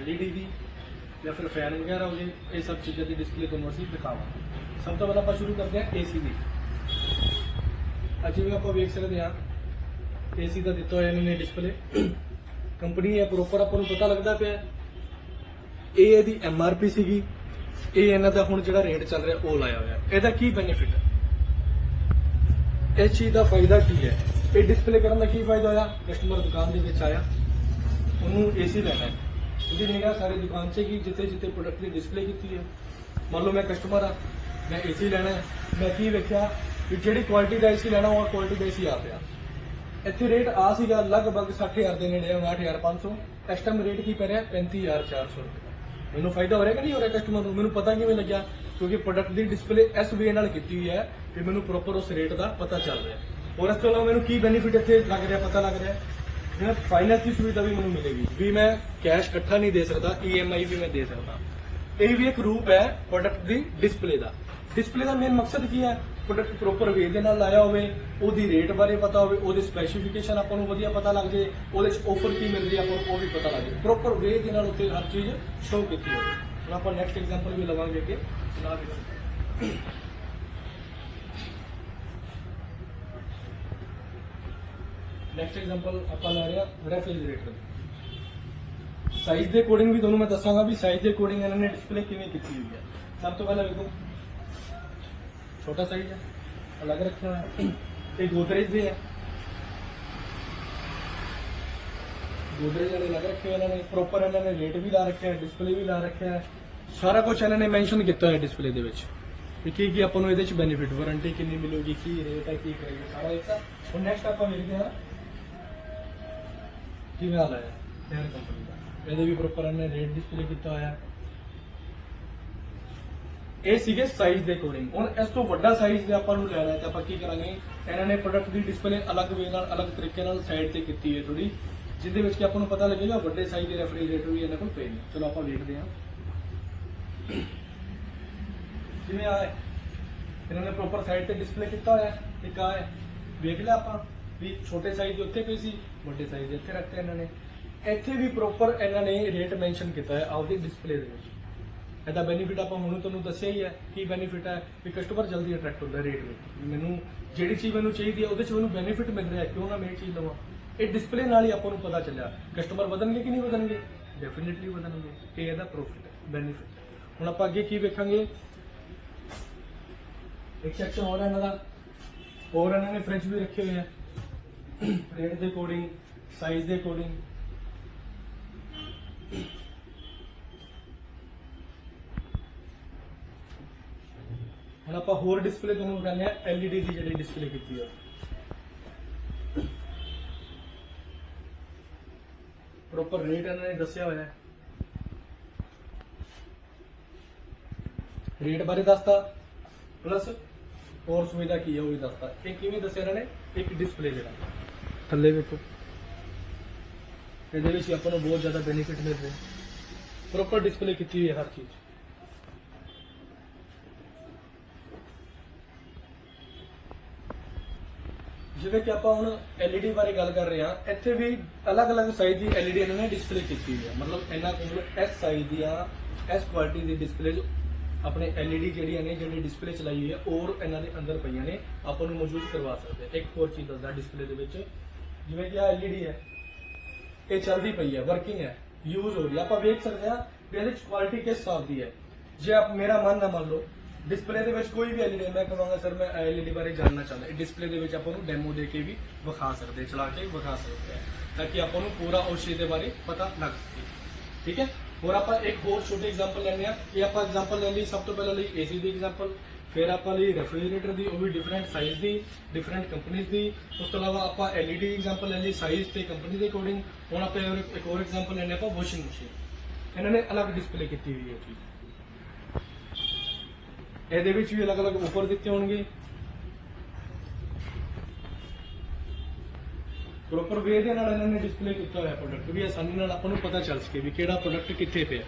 LED की या फिर फैन वगैरह हो गए, ये सब चीज़ों की डिस्पले तुहानूं असीं दिखावांगे। सब तो पहले आपां शुरू करते हैं AC की। जिवें आपां वेख सकते हैं AC का दिता होया इन्होंने डिस्पले, कंपनी है प्रॉपर आपां नूं पता लगदा पिया ये इहदी MRP सीगी, ये इन्हां दा हुण जिहड़ा रेट चल रहा वो लाया होया। इहदा की बेनीफिट है, इस चीज़ का फायदा की है, ये डिस्पले करने का की फायदा होया, कस्टमर दुकान दे विच आया उन्होंने AC लेना है, ਉਹਦੀ ਨਿਗਾਹ ਸਾਰੀ दुकान से कि जिते जिते प्रोडक्ट की डिस्पले की है। मान लो मैं कस्टमर हाँ, मैं AC लेना है, मैं की वेख्या कि जिहड़ी क्वालिटी का AC लेना वो क्वालिटी का AC आ पिया। इत्थे रेट आ सीगा लगभग 60,000 के नेड़े 59,500, इस टाइम रेट की पै रहा 35,400 रुपये। मैनूं फायदा हो रहा कि नहीं हो रहा कस्टमर को, मैनूं पता किवें लग्या क्योंकि प्रोडक्ट की डिस्पले इस वे नाल कीती हुई है कि मैनूं प्रॉपर उस रेट का पता चल रहा है। और इस तो इलावा मैनूं की बेनीफिट इत्थे लग रहा पता लग रहा है, फाइनेंस की सुविधा भी मैंने मिलेगी भी मैं कैश इकट्ठा नहीं दे सकता, EMI भी मैं दे सकता। यह भी एक रूप है प्रोडक्ट की डिस्पले का। डिस्पले का मेन मकसद की है, प्रोडक्ट प्रॉपर वे दे नाल लाया होवे, ओदी रेट बारे पता होवे, ओदी स्पैसीफिकेशन आपां नूं वधिया पता लग जाए, ओदे च ऑफर की मिल रही है आपां नूं वो भी पता लग जाए, प्रॉपर वे दे नाल उत्ते हर चीज़ शो कीती होवे। हुण आपां नैक्सट एग्जांपल भी लवांगे कि नैक्सट एग्जांपल आपां ला रहे हैं रेफ्रिजरेटर। साइज के अकॉर्डिंग भी तुहानूं मैं दसांगा भी साइज के अकॉर्डिंग इन्होंने डिस्पले किवें कीती हुई है। सब तो पहले देखो छोटा साइज है अलग रखा हुआ है, ये गोदरेज दे है, गोदरेज वाले अलग रखे हुए इन्होंने, प्रॉपर इन्होंने रेट भी ला रखे हैं, डिस्पले भी ला रखे हैं, सारा कुछ इन्होंने मैंशन किया है डिस्पले के विच की आपां नूं इहदे च बेनीफिट, वारंटी कितनी मिलेगी, की रेट है, की करेगी, सारा एक और नैक्सट आपां वेखदे हां किवें हाल है एयर कंपनी का। ਇਹਦੇ ਵੀ ਪ੍ਰੋਪਰ ਇਹਨੇ ਰੇਟ ਡਿਸਪਲੇ ਕੀਤਾ ਹੋਇਆ। ਇਹ ਸੀਗੇ ਸਾਈਜ਼ ਦੇ ਅਕੋਰਡਿੰਗ। ਹੁਣ ਇਸ ਤੋਂ ਵੱਡਾ ਸਾਈਜ਼ ਜੇ ਆਪਾਂ ਨੂੰ ਲੈਣਾ ਹੈ ਤਾਂ ਆਪਾਂ ਕੀ ਕਰਾਂਗੇ, ਇਹਨਾਂ ਨੇ ਪ੍ਰੋਡਕਟ ਦੀ ਡਿਸਪਲੇ ਅਲੱਗ ਵੇ ਨਾਲ ਅਲੱਗ ਤਰੀਕੇ ਨਾਲ ਸਾਈਡ ਤੇ ਕੀਤੀ ਹੈ ਥੋੜੀ, ਜਿਹਦੇ ਵਿੱਚ ਕਿ ਆਪਾਂ ਨੂੰ ਪਤਾ ਲੱਗੇਗਾ ਵੱਡੇ ਸਾਈਜ਼ ਦੇ ਰੈਫਰੀਜਰੇਟਰ ਵੀ ਇਹਨਾਂ ਕੋਲ ਪਏ ਨੇ। ਚਲੋ ਆਪਾਂ ਵੇਖਦੇ ਹਾਂ ਜਿਵੇਂ ਆ ਇਹਨਾਂ ਨੇ ਪ੍ਰੋਪਰ ਸਾਈਡ ਤੇ ਡਿਸਪਲੇ ਕੀਤਾ ਹੋਇਆ। ਇੱਕ ਆ ਵੇਖ ਲਿਆ ਆਪਾਂ ਵੀ ਛੋਟੇ ਸਾਈਜ਼ ਦੇ ਉੱਤੇ ਪਈ ਸੀ, ਵੱਡੇ ਸਾਈਜ਼ ਦੇ ਇੱਥੇ ਰੱਖਤੇ ਇਹਨਾਂ ਨੇ। ਇੱਥੇ ਵੀ ਪ੍ਰੋਪਰ ਇਹਨਾਂ ਨੇ ਰੇਟ ਮੈਂਸ਼ਨ ਕੀਤਾ ਹੈ ਆਪਦੀ ਡਿਸਪਲੇ ਦੇ ਵਿੱਚ। ਇਹਦਾ ਬੈਨੀਫਿਟ ਆਪਾਂ ਹੁਣ ਤੁਹਾਨੂੰ ਦੱਸਿਆ ਹੀ ਹੈ। ਕੀ ਬੈਨੀਫਿਟ ਹੈ ਕਿ ਕਸਟਮਰ ਜਲਦੀ ਅਟਰੈਕਟ ਹੁੰਦਾ ਰੇਟ ਵਿੱਚ। ਮੈਨੂੰ ਜਿਹੜੀ ਚੀਜ਼ ਮੈਨੂੰ ਚਾਹੀਦੀ ਹੈ ਉਹਦੇ 'ਚ ਮੈਨੂੰ ਬੈਨੀਫਿਟ ਮਿਲ ਰਿਹਾ, ਕਿਉਂ ਨਾ ਮੈਂ ਇਹ ਚੀਜ਼ ਲਵਾਂ। ਇਹ ਡਿਸਪਲੇ ਨਾਲ ਹੀ ਆਪਾਂ ਨੂੰ ਪਤਾ ਚੱਲਿਆ ਕਸਟਮਰ ਵਧਣਗੇ ਕਿ ਨਹੀਂ ਵਧਣਗੇ, ਡੈਫੀਨੇਟਲੀ ਵਧਣਗੇ। ਇਹ ਇਹਦਾ ਪ੍ਰੋਫਿਟ ਹੈ, ਬੈਨੀਫਿਟ। ਹੁਣ ਆਪਾਂ ਅੱਗੇ ਕੀ ਵੇਖਾਂਗੇ, ਇੱਕ ਸੈਕਸ਼ਨ ਹੋਰ ਹੈ ਇਹਨਾਂ ਦਾ, ਹੋਰ ਇਹਨਾਂ ਨੇ ਫ੍ਰਿਜ ਵੀ ਰੱਖੇ ਹੋਏ ਆ ਰੇਟ ਦੇ ਅਕੋਰਡਿੰਗ, ਸਾਈਜ਼ ਦੇ ਅਕੋਰਡਿੰਗ। ਹੁਣ ਆਪਾਂ ਹੋਰ ਡਿਸਪਲੇ ਤੁਹਾਨੂੰ ਦਿਖਾਉਂਦੇ ਆ LED ਦੀ ਜਿਹੜੀ ਡਿਸਪਲੇ ਕੀਤੀ ਹੈ। ਪ੍ਰੋਪਰ ਰੇਟ ਇਹਨਾਂ ਨੇ ਦੱਸਿਆ ਹੋਇਆ ਹੈ, ਰੇਟ ਬਾਰੇ ਦੱਸਤਾ ਪਲੱਸ ਹੋਰ ਸੁਵਿਧਾ ਕੀ ਹੈ ਉਹ ਵੀ ਦੱਸਤਾ। ਇਹ ਕਿਵੇਂ ਦੱਸਿਆ ਇਹਨਾਂ ਨੇ, ਇੱਕ ਡਿਸਪਲੇ ਜਿਹੜਾ ਥੱਲੇ ਵੇਖੋ ਇਹਦੇ ਵਿੱਚ ਆਪਾਂ ਨੂੰ ਬਹੁਤ ਜ਼ਿਆਦਾ ਬੈਨੀਫਿਟ ਮਿਲ ਰਿਹਾ, ਪ੍ਰੋਪਰ ਡਿਸਪਲੇ ਕੀਤੀ ਹੋਈ ਹੈ ਹਰ ਚੀਜ਼। ਜਿਵੇਂ ਕਿ ਆਪਾਂ ਹੁਣ LED ਬਾਰੇ ਗੱਲ ਕਰ ਰਹੇ ਹਾਂ, ਇੱਥੇ ਵੀ ਅਲੱਗ-ਅਲੱਗ ਸਾਈਜ਼ ਦੀ LED ਇਹਨਾਂ ਨੇ ਡਿਸਪਲੇ ਕੀਤੀ ਹੋਈ ਹੈ। ਮਤਲਬ ਇਹਨਾਂ ਕੋਲ ਇਸ ਸਾਈਜ਼ ਦੀਆਂ ਇਸ ਕੁਆਲਿਟੀ ਦੀ ਡਿਸਪਲੇ ਆਪਣੇ LED ਜਿਹੜੀਆਂ ਨੇ ਜਿਹੜੀ ਡਿਸਪਲੇ ਚਲਾਈ ਹੋਈ ਹੈ ਔਰ ਇਹਨਾਂ ਦੇ ਅੰਦਰ ਪਈਆਂ ਨੇ, ਆਪਾਂ ਨੂੰ ਮੌਜੂਦ ਕਰਵਾ ਸਕਦੇ। ਇੱਕ ਹੋਰ ਚੀਜ਼ ਦੱਸਦਾ ਡਿਸਪਲੇ ਦੇ ਵਿੱਚ, ਜਿਵੇਂ ਕਿ ਆ LED ਹੈ, ਇਹ ਚੱਲਦੀ ਪਈ ਹੈ, ਵਰਕਿੰਗ ਹੈ, ਯੂਜ਼ ਹੋ ਰਹੀ ਹੈ। ਆਪਾਂ ਵੇਖ ਸਕਦੇ ਹਾਂ ਵੀ ਇਹਦੇ ਵਿੱਚ ਕੁਆਲਿਟੀ ਕਿਸ ਹਿਸਾਬ ਦੀ ਹੈ। ਜੇ ਆਪ ਮੇਰਾ ਮਨ ਨਾ ਮੰਨ ਲਓ, ਡਿਸਪਲੇ ਦੇ ਵਿੱਚ ਕੋਈ ਵੀ LED ਮੈਂ ਕਹਾਂਗਾ ਸਰ ਮੈਂ LED ਬਾਰੇ ਜਾਣਨਾ ਚਾਹੁੰਦਾ, ਇਹ ਡਿਸਪਲੇ ਦੇ ਵਿੱਚ ਆਪਾਂ ਨੂੰ ਡੈਮੋ ਦੇ ਕੇ ਵੀ ਵਿਖਾ ਸਕਦੇ, ਚਲਾ ਕੇ ਵਿਖਾ ਸਕਦੇ ਆ, ਤਾਂ ਕਿ ਆਪਾਂ ਨੂੰ ਪੂਰਾ ਉਸ ਚੀਜ਼ ਦੇ ਬਾਰੇ ਪਤਾ ਲੱਗ ਸਕੇ। ਠੀਕ ਹੈ। ਹੋਰ ਆਪਾਂ ਇੱਕ ਹੋਰ ਛੋਟੀ ਐਗਜ਼ਾਮਪਲ ਲੈਂਦੇ ਆ। ਇਹ ਆਪਾਂ ਐਗਜ਼ਾਮਪਲ ਲੈ ਲਈ, ਸਭ ਤੋਂ ਪਹਿਲਾਂ ਲਈ AC ਦੀ ਐਗਜ਼ਾਮਪਲ, ਫਿਰ ਆਪਾਂ ਲਈ ਰੈਫ੍ਰਿਜਰੇਟਰ ਦੀ, ਉਹ ਵੀ ਡਿਫਰੈਂਟ ਸਾਈਜ਼ ਦੀ, ਡਿਫਰੈਂਟ ਕੰਪਨੀਜ਼ ਦੀ। ਉਸ ਤੋਂ ਇਲਾਵਾ ਆਪਾਂ LED ਐਗਜ਼ਾਮਪਲ ਲੈ ਲਈ ਸਾਈਜ਼ ਤੇ ਕੰਪਨੀ ਦੇ ਅਕੋਰਡਿੰਗ। ਹੁਣ ਆਪਾਂ ਇੱਕ ਹੋਰ ਐਗਜ਼ਾਮਪਲ ਲੈਂਦੇ ਆਪਾਂ ਵਾਸ਼ਿੰਗ ਮਸ਼ੀਨ। ਇਹਨਾਂ ਨੇ ਅਲੱਗ ਡਿਸਪਲੇ ਕੀਤੀ ਹੋਈ ਹੈ ਚੀਜ਼, ਇਹਦੇ ਵਿੱਚ ਵੀ ਅਲੱਗ-ਅਲੱਗ ਉੱਪਰ ਦਿੱਤੇ ਹੋਣਗੇ। ਪ੍ਰੋਪਰ ਵੇ ਦੇ ਨਾਲ ਇਹਨਾਂ ਨੇ ਡਿਸਪਲੇ ਕੀਤਾ ਹੋਇਆ ਪ੍ਰੋਡਕਟ, ਵੀ ਆਸਾਨੀ ਨਾਲ ਆਪਾਂ ਨੂੰ ਪਤਾ ਚੱਲ ਸਕੇ ਵੀ ਕਿਹੜਾ ਪ੍ਰੋਡਕਟ ਕਿੱਥੇ ਪਿਆ।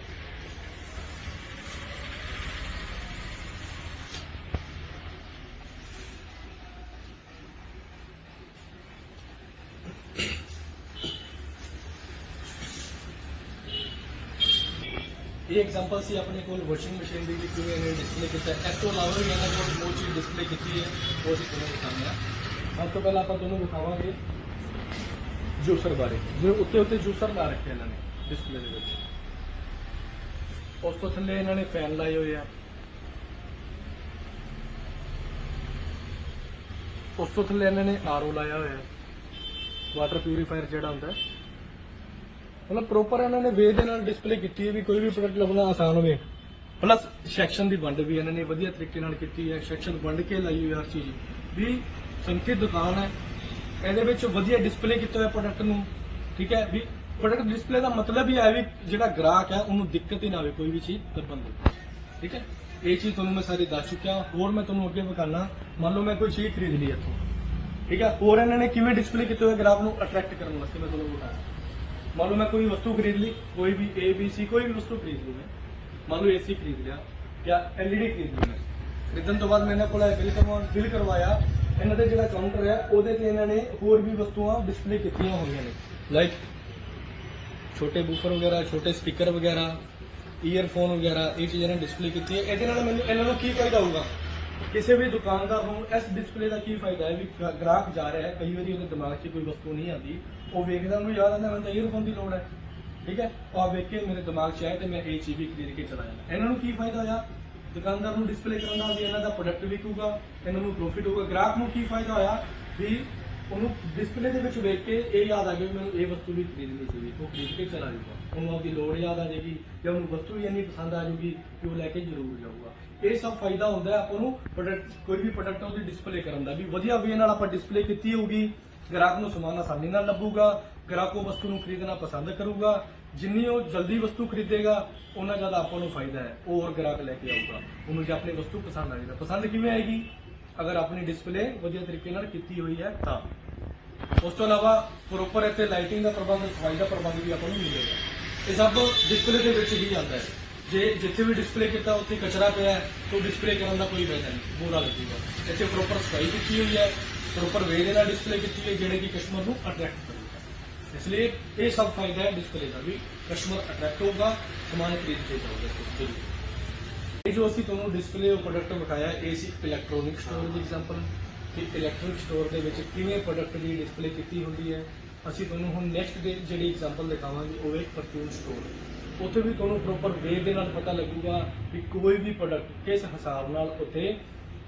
ਇਹ ਐਗਜ਼ਾਮਪਲ ਸੀ ਆਪਣੇ ਕੋਲ ਵਾਸ਼ਿੰਗ ਮਸ਼ੀਨ ਦੀ, ਕਿਵੇਂ ਇਹਨੇ ਡਿਸਪਲੇ ਕੀਤਾ। ਇਸ ਤੋਂ ਇਲਾਵਾ ਵੀ ਇਹਨਾਂ ਕੋਲ ਬਹੁਤ ਚੀਜ਼ ਡਿਸਪਲੇ ਕੀਤੀ ਹੈ, ਉਹ ਅਸੀਂ ਤੁਹਾਨੂੰ ਦਿਖਾਉਂਦੇ ਹਾਂ। ਸਭ ਤੋਂ ਪਹਿਲਾਂ ਆਪਾਂ ਤੁਹਾਨੂੰ ਦਿਖਾਵਾਂਗੇ ਜੂਸਰ ਬਾਰੇ, ਜਿਵੇਂ ਉੱਤੇ ਜੂਸਰ ਲਾ ਰੱਖੇ ਇਹਨਾਂ ਨੇ ਡਿਸਪਲੇ ਦੇ ਵਿੱਚ। ਉਸ ਤੋਂ ਥੱਲੇ ਇਹਨਾਂ ਨੇ ਫੈਨ ਲਾਏ ਹੋਏ ਆ, ਉਸ ਤੋਂ ਥੱਲੇ ਇਹਨਾਂ ਨੇ RO ਲਾਇਆ ਹੋਇਆ, ਵਾਟਰ ਪਿਊਰੀਫਾਇਰ ਜਿਹੜਾ ਹੁੰਦਾ। ਮਤਲਬ ਪ੍ਰੋਪਰ ਇਹਨਾਂ ਨੇ ਵੇ ਦੇ ਨਾਲ ਡਿਸਪਲੇ ਕੀਤੀ ਹੈ ਵੀ ਕੋਈ ਵੀ ਪ੍ਰੋਡਕਟ ਲੱਭਣਾ ਆਸਾਨ ਹੋਵੇ। ਪਲੱਸ ਸੈਕਸ਼ਨ ਦੀ ਵੰਡ ਵੀ ਇਹਨਾਂ ਨੇ ਵਧੀਆ ਤਰੀਕੇ ਨਾਲ ਕੀਤੀ ਹੈ, ਸੈਕਸ਼ਨ ਵੰਡ ਕੇ ਲਾਈ ਹੋਈ ਹਰ ਚੀਜ਼ ਵੀ। ਸੰਕੇਤ ਦੁਕਾਨ ਹੈ, ਇਹਦੇ ਵਿੱਚ ਵਧੀਆ ਡਿਸਪਲੇ ਕੀਤਾ ਹੋਇਆ ਪ੍ਰੋਡਕਟ ਨੂੰ। ਠੀਕ ਹੈ, ਵੀ ਪ੍ਰੋਡਕਟ ਡਿਸਪਲੇ ਦਾ ਮਤਲਬ ਹੀ ਹੈ ਵੀ ਜਿਹੜਾ ਗ੍ਰਾਹਕ ਹੈ ਉਹਨੂੰ ਦਿੱਕਤ ਹੀ ਨਾ ਆਵੇ ਕੋਈ ਵੀ ਚੀਜ਼ ਲੱਭਣ ਦੀ। ਠੀਕ ਹੈ, ਇਹ ਚੀਜ਼ ਤੁਹਾਨੂੰ ਮੈਂ ਸਾਰੀ ਦੱਸ ਚੁੱਕਿਆ। ਹੋਰ ਮੈਂ ਤੁਹਾਨੂੰ ਅੱਗੇ ਵਿਖਾਣਾ, ਮੰਨ ਲਓ ਮੈਂ ਕੋਈ ਚੀਜ਼ ਖਰੀਦ ਲਈ ਇੱਥੋਂ। ਠੀਕ ਹੈ, ਹੋਰ ਇਹਨਾਂ ਨੇ ਕਿਵੇਂ ਡਿਸਪਲੇ ਕੀਤੇ ਹੋਏ ਗ੍ਰਾਹਕ ਨੂੰ ਅਟਰੈਕਟ ਕਰਨ ਵਾਸਤੇ ਮੈਂ ਤੁਹਾਨੂੰ ਵਿਖਾਣਾ। ਮੰਨ ਲਓ ਮੈਂ ਕੋਈ ਵਸਤੂ ਖਰੀਦ ਲਈ, ਕੋਈ ਵੀ ABC ਕੋਈ ਵੀ ਵਸਤੂ ਖਰੀਦ ਲਈ, ਮੈਂ ਮੰਨ ਲਓ AC ਖਰੀਦ ਲਿਆ ਜਾਂ LED ਖਰੀਦ ਲਈ। ਮੈਂ ਖਰੀਦਣ ਤੋਂ ਬਾਅਦ ਮੈਂ ਇਹਨਾਂ ਕੋਲ ਬਿੱਲ ਕਰਵਾਇਆ। ਇਹਨਾਂ ਦੇ ਜਿਹੜਾ ਕਾਊਂਟਰ ਹੈ ਉਹਦੇ ਤੇ ਇਹਨਾਂ ਨੇ ਹੋਰ ਵੀ ਵਸਤੂਆਂ ਡਿਸਪਲੇ ਕੀਤੀਆਂ ਹੋਈਆਂ ਨੇ, ਲਾਈਕ ਛੋਟੇ ਬੂਫਰ ਵਗੈਰਾ, ਛੋਟੇ ਸਪੀਕਰ ਵਗੈਰਾ, ਈਅਰਫੋਨ ਵਗੈਰਾ, ਇਹ ਚੀਜ਼ਾਂ ਨੇ ਡਿਸਪਲੇ ਕੀਤੀ ਹੈ। ਇਹਦੇ ਨਾਲ ਮੈਨੂੰ ਇਹਨਾਂ ਨੂੰ ਕੀ ਫਾਇਦਾ ਹੋਊਗਾ, ਕਿਸੇ ਵੀ ਦੁਕਾਨਦਾਰ ਨੂੰ ਇਸ ਡਿਸਪਲੇ ਦਾ ਕੀ ਫਾਇਦਾ ਹੈ ਵੀ ਗ੍ਰਾਹਕ ਜਾ ਰਿਹਾ ਹੈ, ਕਈ ਵਾਰੀ ਉਹਦੇ ਦਿਮਾਗ 'ਚ ਕੋਈ ਵਸਤੂ ਨਹੀਂ ਆਉਂਦੀ, ਉਹ ਵੇਖਦਾ ਉਹਨੂੰ ਯਾਦ ਆਉਂਦਾ ਮੈਨੂੰ ਤਾਂ ਈਅਰਫੋਨ ਦੀ ਲੋੜ ਹੈ। ਠੀਕ ਹੈ, ਉਹ ਵੇਖ ਕੇ ਮੇਰੇ ਦਿਮਾਗ 'ਚ ਆਏ ਤੇ ਮੈਂ ਇਹ ਚੀਜ਼ ਵੀ ਖਰੀਦ ਕੇ ਚਲਾ ਜਾਣਾ। ਇਹਨਾਂ ਨੂੰ ਕੀ ਫਾਇਦਾ ਹੋਇਆ, ਦੁਕਾਨਦਾਰ ਨੂੰ ਡਿਸਪਲੇ ਕਰਨ ਦਾ ਵੀ ਇਹਨਾਂ ਦਾ ਪ੍ਰੋਡਕਟ ਵਿਕੂਗਾ, ਇਹਨਾਂ ਨੂੰ ਪ੍ਰੋਫਿਟ ਹੋਊਗਾ। ਗ੍ਰਾਹਕ ਨੂੰ ਕੀ ਫਾਇਦਾ ਹੋਇਆ ਵੀ ਉਹਨੂੰ ਡਿਸਪਲੇ ਦੇ ਵਿੱਚ ਵੇਖ ਕੇ ਇਹ ਯਾਦ ਆ ਗਿਆ ਵੀ ਮੈਨੂੰ ਇਹ ਵਸਤੂ ਵੀ ਖਰੀਦਣੀ ਚਾਹੀਦੀ, ਉਹ ਖਰੀਦ ਕੇ ਚਲਾ ਜਾਊਗਾ, ਉਹਨੂੰ ਆਪਦੀ ਲੋੜ ਯਾਦ ਆ ਜਾਏਗੀ ਜਾਂ ਉਹਨੂੰ ਵਸਤੂ ਹੀ ਇੰਨੀ ਪਸੰਦ ਆ ਜਾਊਗੀ ਕਿ ਉਹ ਲੈ ਕੇ ਜ਼ਰੂਰ ਜਾਊਗਾ। ਇਹ ਸਭ ਫਾਇਦਾ ਹੁੰਦਾ ਹੈ ਆਪਾਂ ਨੂੰ ਪ੍ਰੋਡਕਟ, ਕੋਈ ਵੀ ਪ੍ਰੋਡਕਟ ਉਹਦੀ ਡਿਸਪਲੇ ਕਰਨ ਦਾ, ਵੀ ਵਧੀਆ ਵੇ ਨਾਲ ਆਪਾਂ ਡਿਸਪਲੇ ਕੀਤੀ ਹੋਊਗੀ, ਗ੍ਰਾਹਕ ਨੂੰ ਸਮਾਨ ਆਸਾਨੀ ਨਾਲ ਲੱਭੂਗਾ, ਗ੍ਰਾਹਕ ਉਹ ਵਸਤੂ ਨੂੰ ਖਰੀਦਣਾ ਪਸੰਦ ਕਰੂਗਾ। ਜਿੰਨੀ ਉਹ ਜਲਦੀ ਵਸਤੂ ਖਰੀਦੇਗਾ ਉਹਨਾਂ ਜ਼ਿਆਦਾ ਆਪਾਂ ਨੂੰ ਫਾਇਦਾ ਹੈ, ਉਹ ਹੋਰ ਗ੍ਰਾਹਕ ਲੈ ਕੇ ਆਊਗਾ ਉਹਨੂੰ। ਜੇ ਆਪਣੀ ਵਸਤੂ ਪਸੰਦ ਆਏਗਾ, ਪਸੰਦ ਕਿਵੇਂ ਆਏਗੀ, ਅਗਰ ਆਪਣੀ ਡਿਸਪਲੇ ਵਧੀਆ ਤਰੀਕੇ ਨਾਲ ਕੀਤੀ ਹੋਈ ਹੈ ਤਾਂ। ਉਸ ਤੋਂ ਇਲਾਵਾ ਪ੍ਰੋਪਰ ਇੱਥੇ ਲਾਈਟਿੰਗ ਦਾ ਪ੍ਰਬੰਧ, ਸਫਾਈ ਦਾ ਪ੍ਰਬੰਧ ਵੀ ਆਪਾਂ ਨੂੰ ਮਿਲੇਗਾ। ਇਹ ਸਭ ਡਿਸਪਲੇ ਦੇ ਵਿੱਚ ਹੀ ਆਉਂਦਾ ਹੈ। ਜੇ ਜਿੱਥੇ ਵੀ ਡਿਸਪਲੇ ਕੀਤਾ ਉੱਥੇ ਕਚਰਾ ਪਿਆ ਹੈ ਤਾਂ ਡਿਸਪਲੇ ਕਰਨ ਦਾ ਕੋਈ ਫਾਇਦਾ ਨਹੀਂ, ਬੁਰਾ ਲੱਗੇਗਾ। ਇੱਥੇ ਪ੍ਰੋਪਰ ਸਫਾਈ ਕੀਤੀ ਹੋਈ ਹੈ, ਪ੍ਰੋਪਰ ਵੇ ਦੇ ਨਾਲ ਡਿਸਪਲੇ ਕੀਤੀ ਹੈ ਜਿਹੜੇ ਕਿ ਕਸਟਮਰ ਨੂੰ ਅਟਰੈਕਟ ਕਰੇਗਾ। ਇਸ ਲਈ ਇਹ ਸਭ ਫਾਇਦਾ ਹੈ ਡਿਸਪਲੇ ਦਾ, ਵੀ ਕਸਟਮਰ ਅਟਰੈਕਟ ਹੋਊਗਾ, ਸਮਾਨ ਖਰੀਦ ਕੇ ਜਾਊਗਾ। ਇਹ ਜੋ ਅਸੀਂ ਤੁਹਾਨੂੰ ਡਿਸਪਲੇ ਪ੍ਰੋਡਕਟ ਵਿਖਾਇਆ, ਇਹ ਸੀ ਇਲੈਕਟ੍ਰੋਨਿਕ ਸਟੋਰ ਦੀ ਐਗਜ਼ਾਮਪਲ ਕਿ ਇਲੈਕਟ੍ਰੋਨਿਕ ਸਟੋਰ ਦੇ ਵਿੱਚ ਕਿਵੇਂ ਪ੍ਰੋਡਕਟ ਦੀ ਡਿਸਪਲੇ ਕੀਤੀ ਹੁੰਦੀ ਹੈ। ਅਸੀਂ ਤੁਹਾਨੂੰ ਹੁਣ ਨੈਕਸਟ ਦੇ ਜਿਹੜੀ ਐਗਜ਼ਾਮਪਲ ਦਿਖਾਵਾਂਗੇ ਉਹ ਹੈ ਪਰਚੂਨ ਸਟੋਰ। ਉੱਥੇ ਵੀ ਤੁਹਾਨੂੰ ਪ੍ਰੋਪਰ ਵੇ ਦੇ ਨਾਲ ਪਤਾ ਲੱਗੂਗਾ ਵੀ ਕੋਈ ਵੀ ਪ੍ਰੋਡਕਟ ਕਿਸ ਹਿਸਾਬ ਨਾਲ ਉੱਥੇ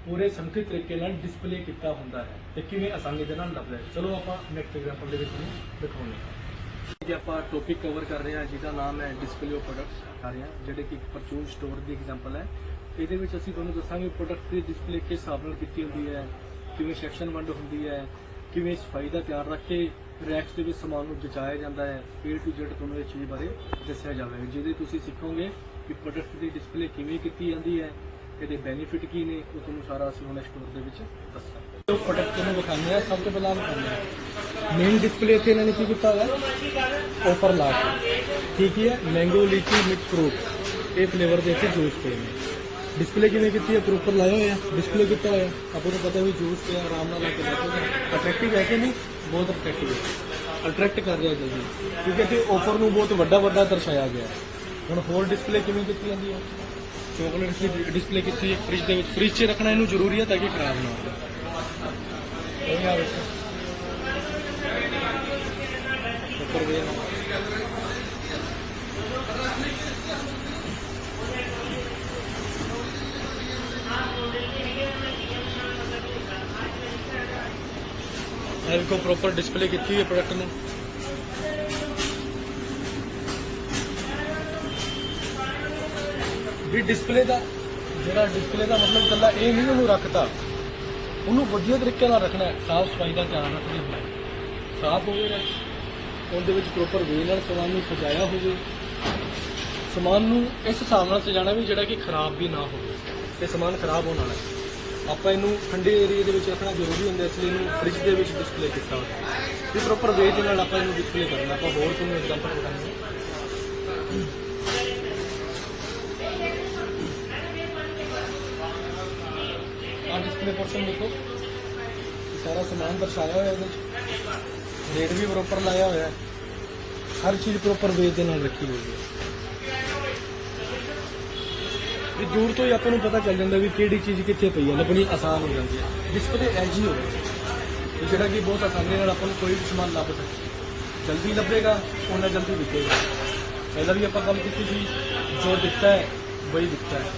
ਪੂਰੇ ਸੰਖਿਤ ਤਰੀਕੇ ਨਾਲ ਡਿਸਪਲੇ ਕੀਤਾ ਹੁੰਦਾ ਹੈ ਤੇ ਕਿਵੇਂ ਆਸਾਨੀ ਦੇ ਨਾਲ ਲੱਭਦਾ ਹੈ। ਚਲੋ ਆਪਾਂ ਨੈਕਸਟ ਐਗਜ਼ਾਮਪਲ ਦੇ ਵਿੱਚ ਤੁਹਾਨੂੰ ਦਿਖਾਉਂਦੇ ਹਾਂ। ਜੇ ਆਪਾਂ ਟੌਪਿਕ ਕਵਰ ਕਰ ਰਹੇ ਹਾਂ ਜਿਹਦਾ ਨਾਮ ਹੈ ਡਿਸਪਲੇ ਆਫ ਪ੍ਰੋਡਕਟਸ ਕਰ ਰਹੇ ਹਾਂ, ਜਿਹੜੇ ਕਿ ਪਰਚੂਨ ਸਟੋਰ ਦੀ ਐਗਜ਼ਾਮਪਲ ਹੈ। ਇਹਦੇ ਵਿੱਚ ਅਸੀਂ ਤੁਹਾਨੂੰ ਦੱਸਾਂਗੇ ਪ੍ਰੋਡਕਟ ਦੀ ਡਿਸਪਲੇ ਕਿਸ ਹਿਸਾਬ ਨਾਲ ਕੀਤੀ ਹੁੰਦੀ ਹੈ, ਕਿਵੇਂ ਸੈਕਸ਼ਨ ਵੰਡ ਹੁੰਦੀ ਹੈ, ਕਿਵੇਂ ਸਫਾਈ ਦਾ ਧਿਆਨ ਰੱਖ ਕੇ ਰੈਕਸ ਦੇ ਵਿੱਚ ਸਮਾਨ ਨੂੰ ਜਚਾਇਆ ਜਾਂਦਾ ਹੈ। A to Z ਤੁਹਾਨੂੰ ਇਹ ਚੀਜ਼ ਬਾਰੇ ਦੱਸਿਆ ਜਾਵੇਗਾ, ਜਿਹਦੇ ਤੁਸੀਂ ਸਿੱਖੋਗੇ ਕਿ ਪ੍ਰੋਡਕਟ ਦੀ ਡਿਸਪਲੇ ਕਿਵੇਂ ਕੀਤੀ ਜਾਂਦੀ ਹੈ, ਇਹਦੇ ਬੈਨੀਫਿਟ ਕੀ ਨੇ, ਉਹ ਤੁਹਾਨੂੰ ਸਾਰਾ ਅਸੀਂ ਹੁਣ ਸਟੋਰ ਦੇ ਵਿੱਚ ਦੱਸਾਂਗੇ। ਜੋ ਪ੍ਰੋਡਕਟ ਤੁਹਾਨੂੰ ਵਿਖਾਉਂਦੇ ਆ, ਸਭ ਤੋਂ ਪਹਿਲਾਂ ਵਿਖਾਉਂਦੇ ਆ ਮੇਨ ਡਿਸਪਲੇ ਇੱਥੇ ਇਹਨਾਂ ਨੇ ਕੀ ਕੀਤਾ ਹੋਇਆ, ਆਫਰ ਲਾ ਕੇ। ਠੀਕ ਹੈ, ਮੈਂਗੋ, ਲੀਚੀ, ਮਿਕਸ ਫਰੂਟ, ਇਹ ਫਲੇਵਰ ਦੇ ਇੱਥੇ ਜੂਸ ਪਏ ਨੇ। डिस्प्ले किवें कीती है, प्रॉपर लाया होया, डिस्प्ले किया होया, आपको तो पता भी जूस पे आराम नाल आके बैठोगे। अट्रैक्टिव है कि नहीं, बहुत अट्रैक्टिव है, अट्रैक्ट कर रहा है जल्दी, क्योंकि इत्थे ऑफर नूं बहुत वड्डा वड्डा दर्शाया गया है। हुण होर डिस्प्ले किवें कीती जांदी है, चॉकलेट की डिस्प्ले कीती है फ्रिज दे विच, फ्रिज 'च रखना इहनूं जरूरी है ताकि खराब ना हो। ਇਹ ਆ ਵੇਖੋ ਉੱਪਰ ਵੇ इनको प्रॉपर डिस्प्ले की है प्रोडक्ट में। भी डिस्प्ले का जो डिस्प्ले का मतलब कला ये नहीं उन्होंने रखता, उन्होंने वधिया तरीके नाल रखना है, साफ सफाई का ध्यान रखना है, साफ होगा उनके प्रॉपर वे नाल समान नूं सजाया हो, समान नूं इस हिसाब नाल सजाना भी जिहड़ा कि खराब भी ना हो, ते समान खराब होना है। आप इनू ठंडे एरिए के रखना जरूरी होंगे, इसलिए इनू फ्रिज के डिस्प्ले किया भी प्रॉपर वे के नाल आप इनू डिस्प्ले करना। आप होर तुहानूं एग्जांपल बताएंगे, डिस्प्ले पोर्शन देखो, सारा सामान दर्शाया हुआ है, रेट भी प्रॉपर लाया हुआ है, हर चीज़ प्रॉपर वे के नाल रखी हुई है। दूर तो ही आपको पता चल जाता भी किहड़ी चीज़ कित्थे पई है, लभनी आसान हो जाती है। डिस्प्ले एज ही होगा जिहड़ा कि बहुत आसानी नाल आपां नूं कोई भी समान लभ सकदा, जल्दी लभेगा उन्ना जल्दी दिखेगा। पहला भी आपां गल कीती सी, जो दिखता है वही दिखता है,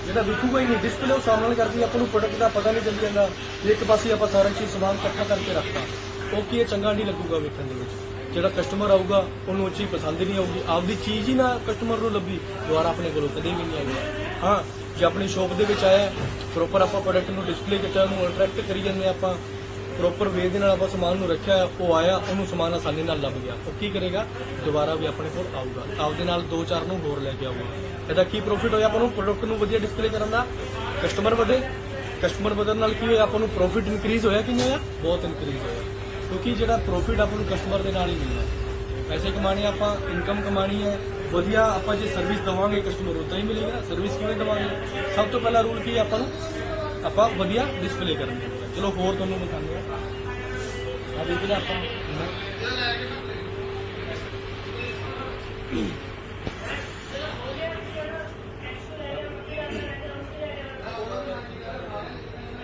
जिहड़ा दिखूगा ही नहीं डिस्प्ले वो सामने करके आपां नूं प्रोडक्ट का पता नहीं चल जाएगा। एक पासे आपां सारा चीज़ समान इकट्ठा करके रखता, वो कि चंगा नहीं लगूगा वेखण दे विच, ਜਿਹੜਾ कस्टमर आऊगा उन्होंने चीज़ पसंद नहीं आऊगी, आपकी चीज़ ही ना कस्टमर को लभी दोबारा अपने को कदे भी नहीं आएगा। हाँ जो अपनी शॉप के आया प्रॉपर आप प्रोडक्ट में डिस्प्ले किया, उन्होंने अट्रैक्ट करी जाने, आप प्रॉपर वे के आप समान रखा, वो आया उन्होंने समान आसानी लभ गया, वो की करेगा दोबारा भी अपने को आऊगा, आपके नाल 2-4 नूं होर लैके आऊगा। इसका की प्रॉफिट होया, आपको प्रोडक्ट में वधिया डिस्प्ले करन दा, कस्टमर वधे, कस्टमर वधन नाल की होया, आपको प्रॉफिट इनक्रीज होया कि नहीं होया, बहुत इनक्रीज होया, क्योंकि जो प्रॉफिट आपको कस्टमर के नाल ही मिलना है। पैसे कमाने आप इनकम कमानी है, वधिया आप जो सर्विस देवांगे कस्टमर उतना ही मिलेगा। सर्विस किवें देवांगे, सब तो पहला रूल की आप वधिया डिस्प्ले करनी। चलो होर तुहानूं दिखाने आ देख लिया आप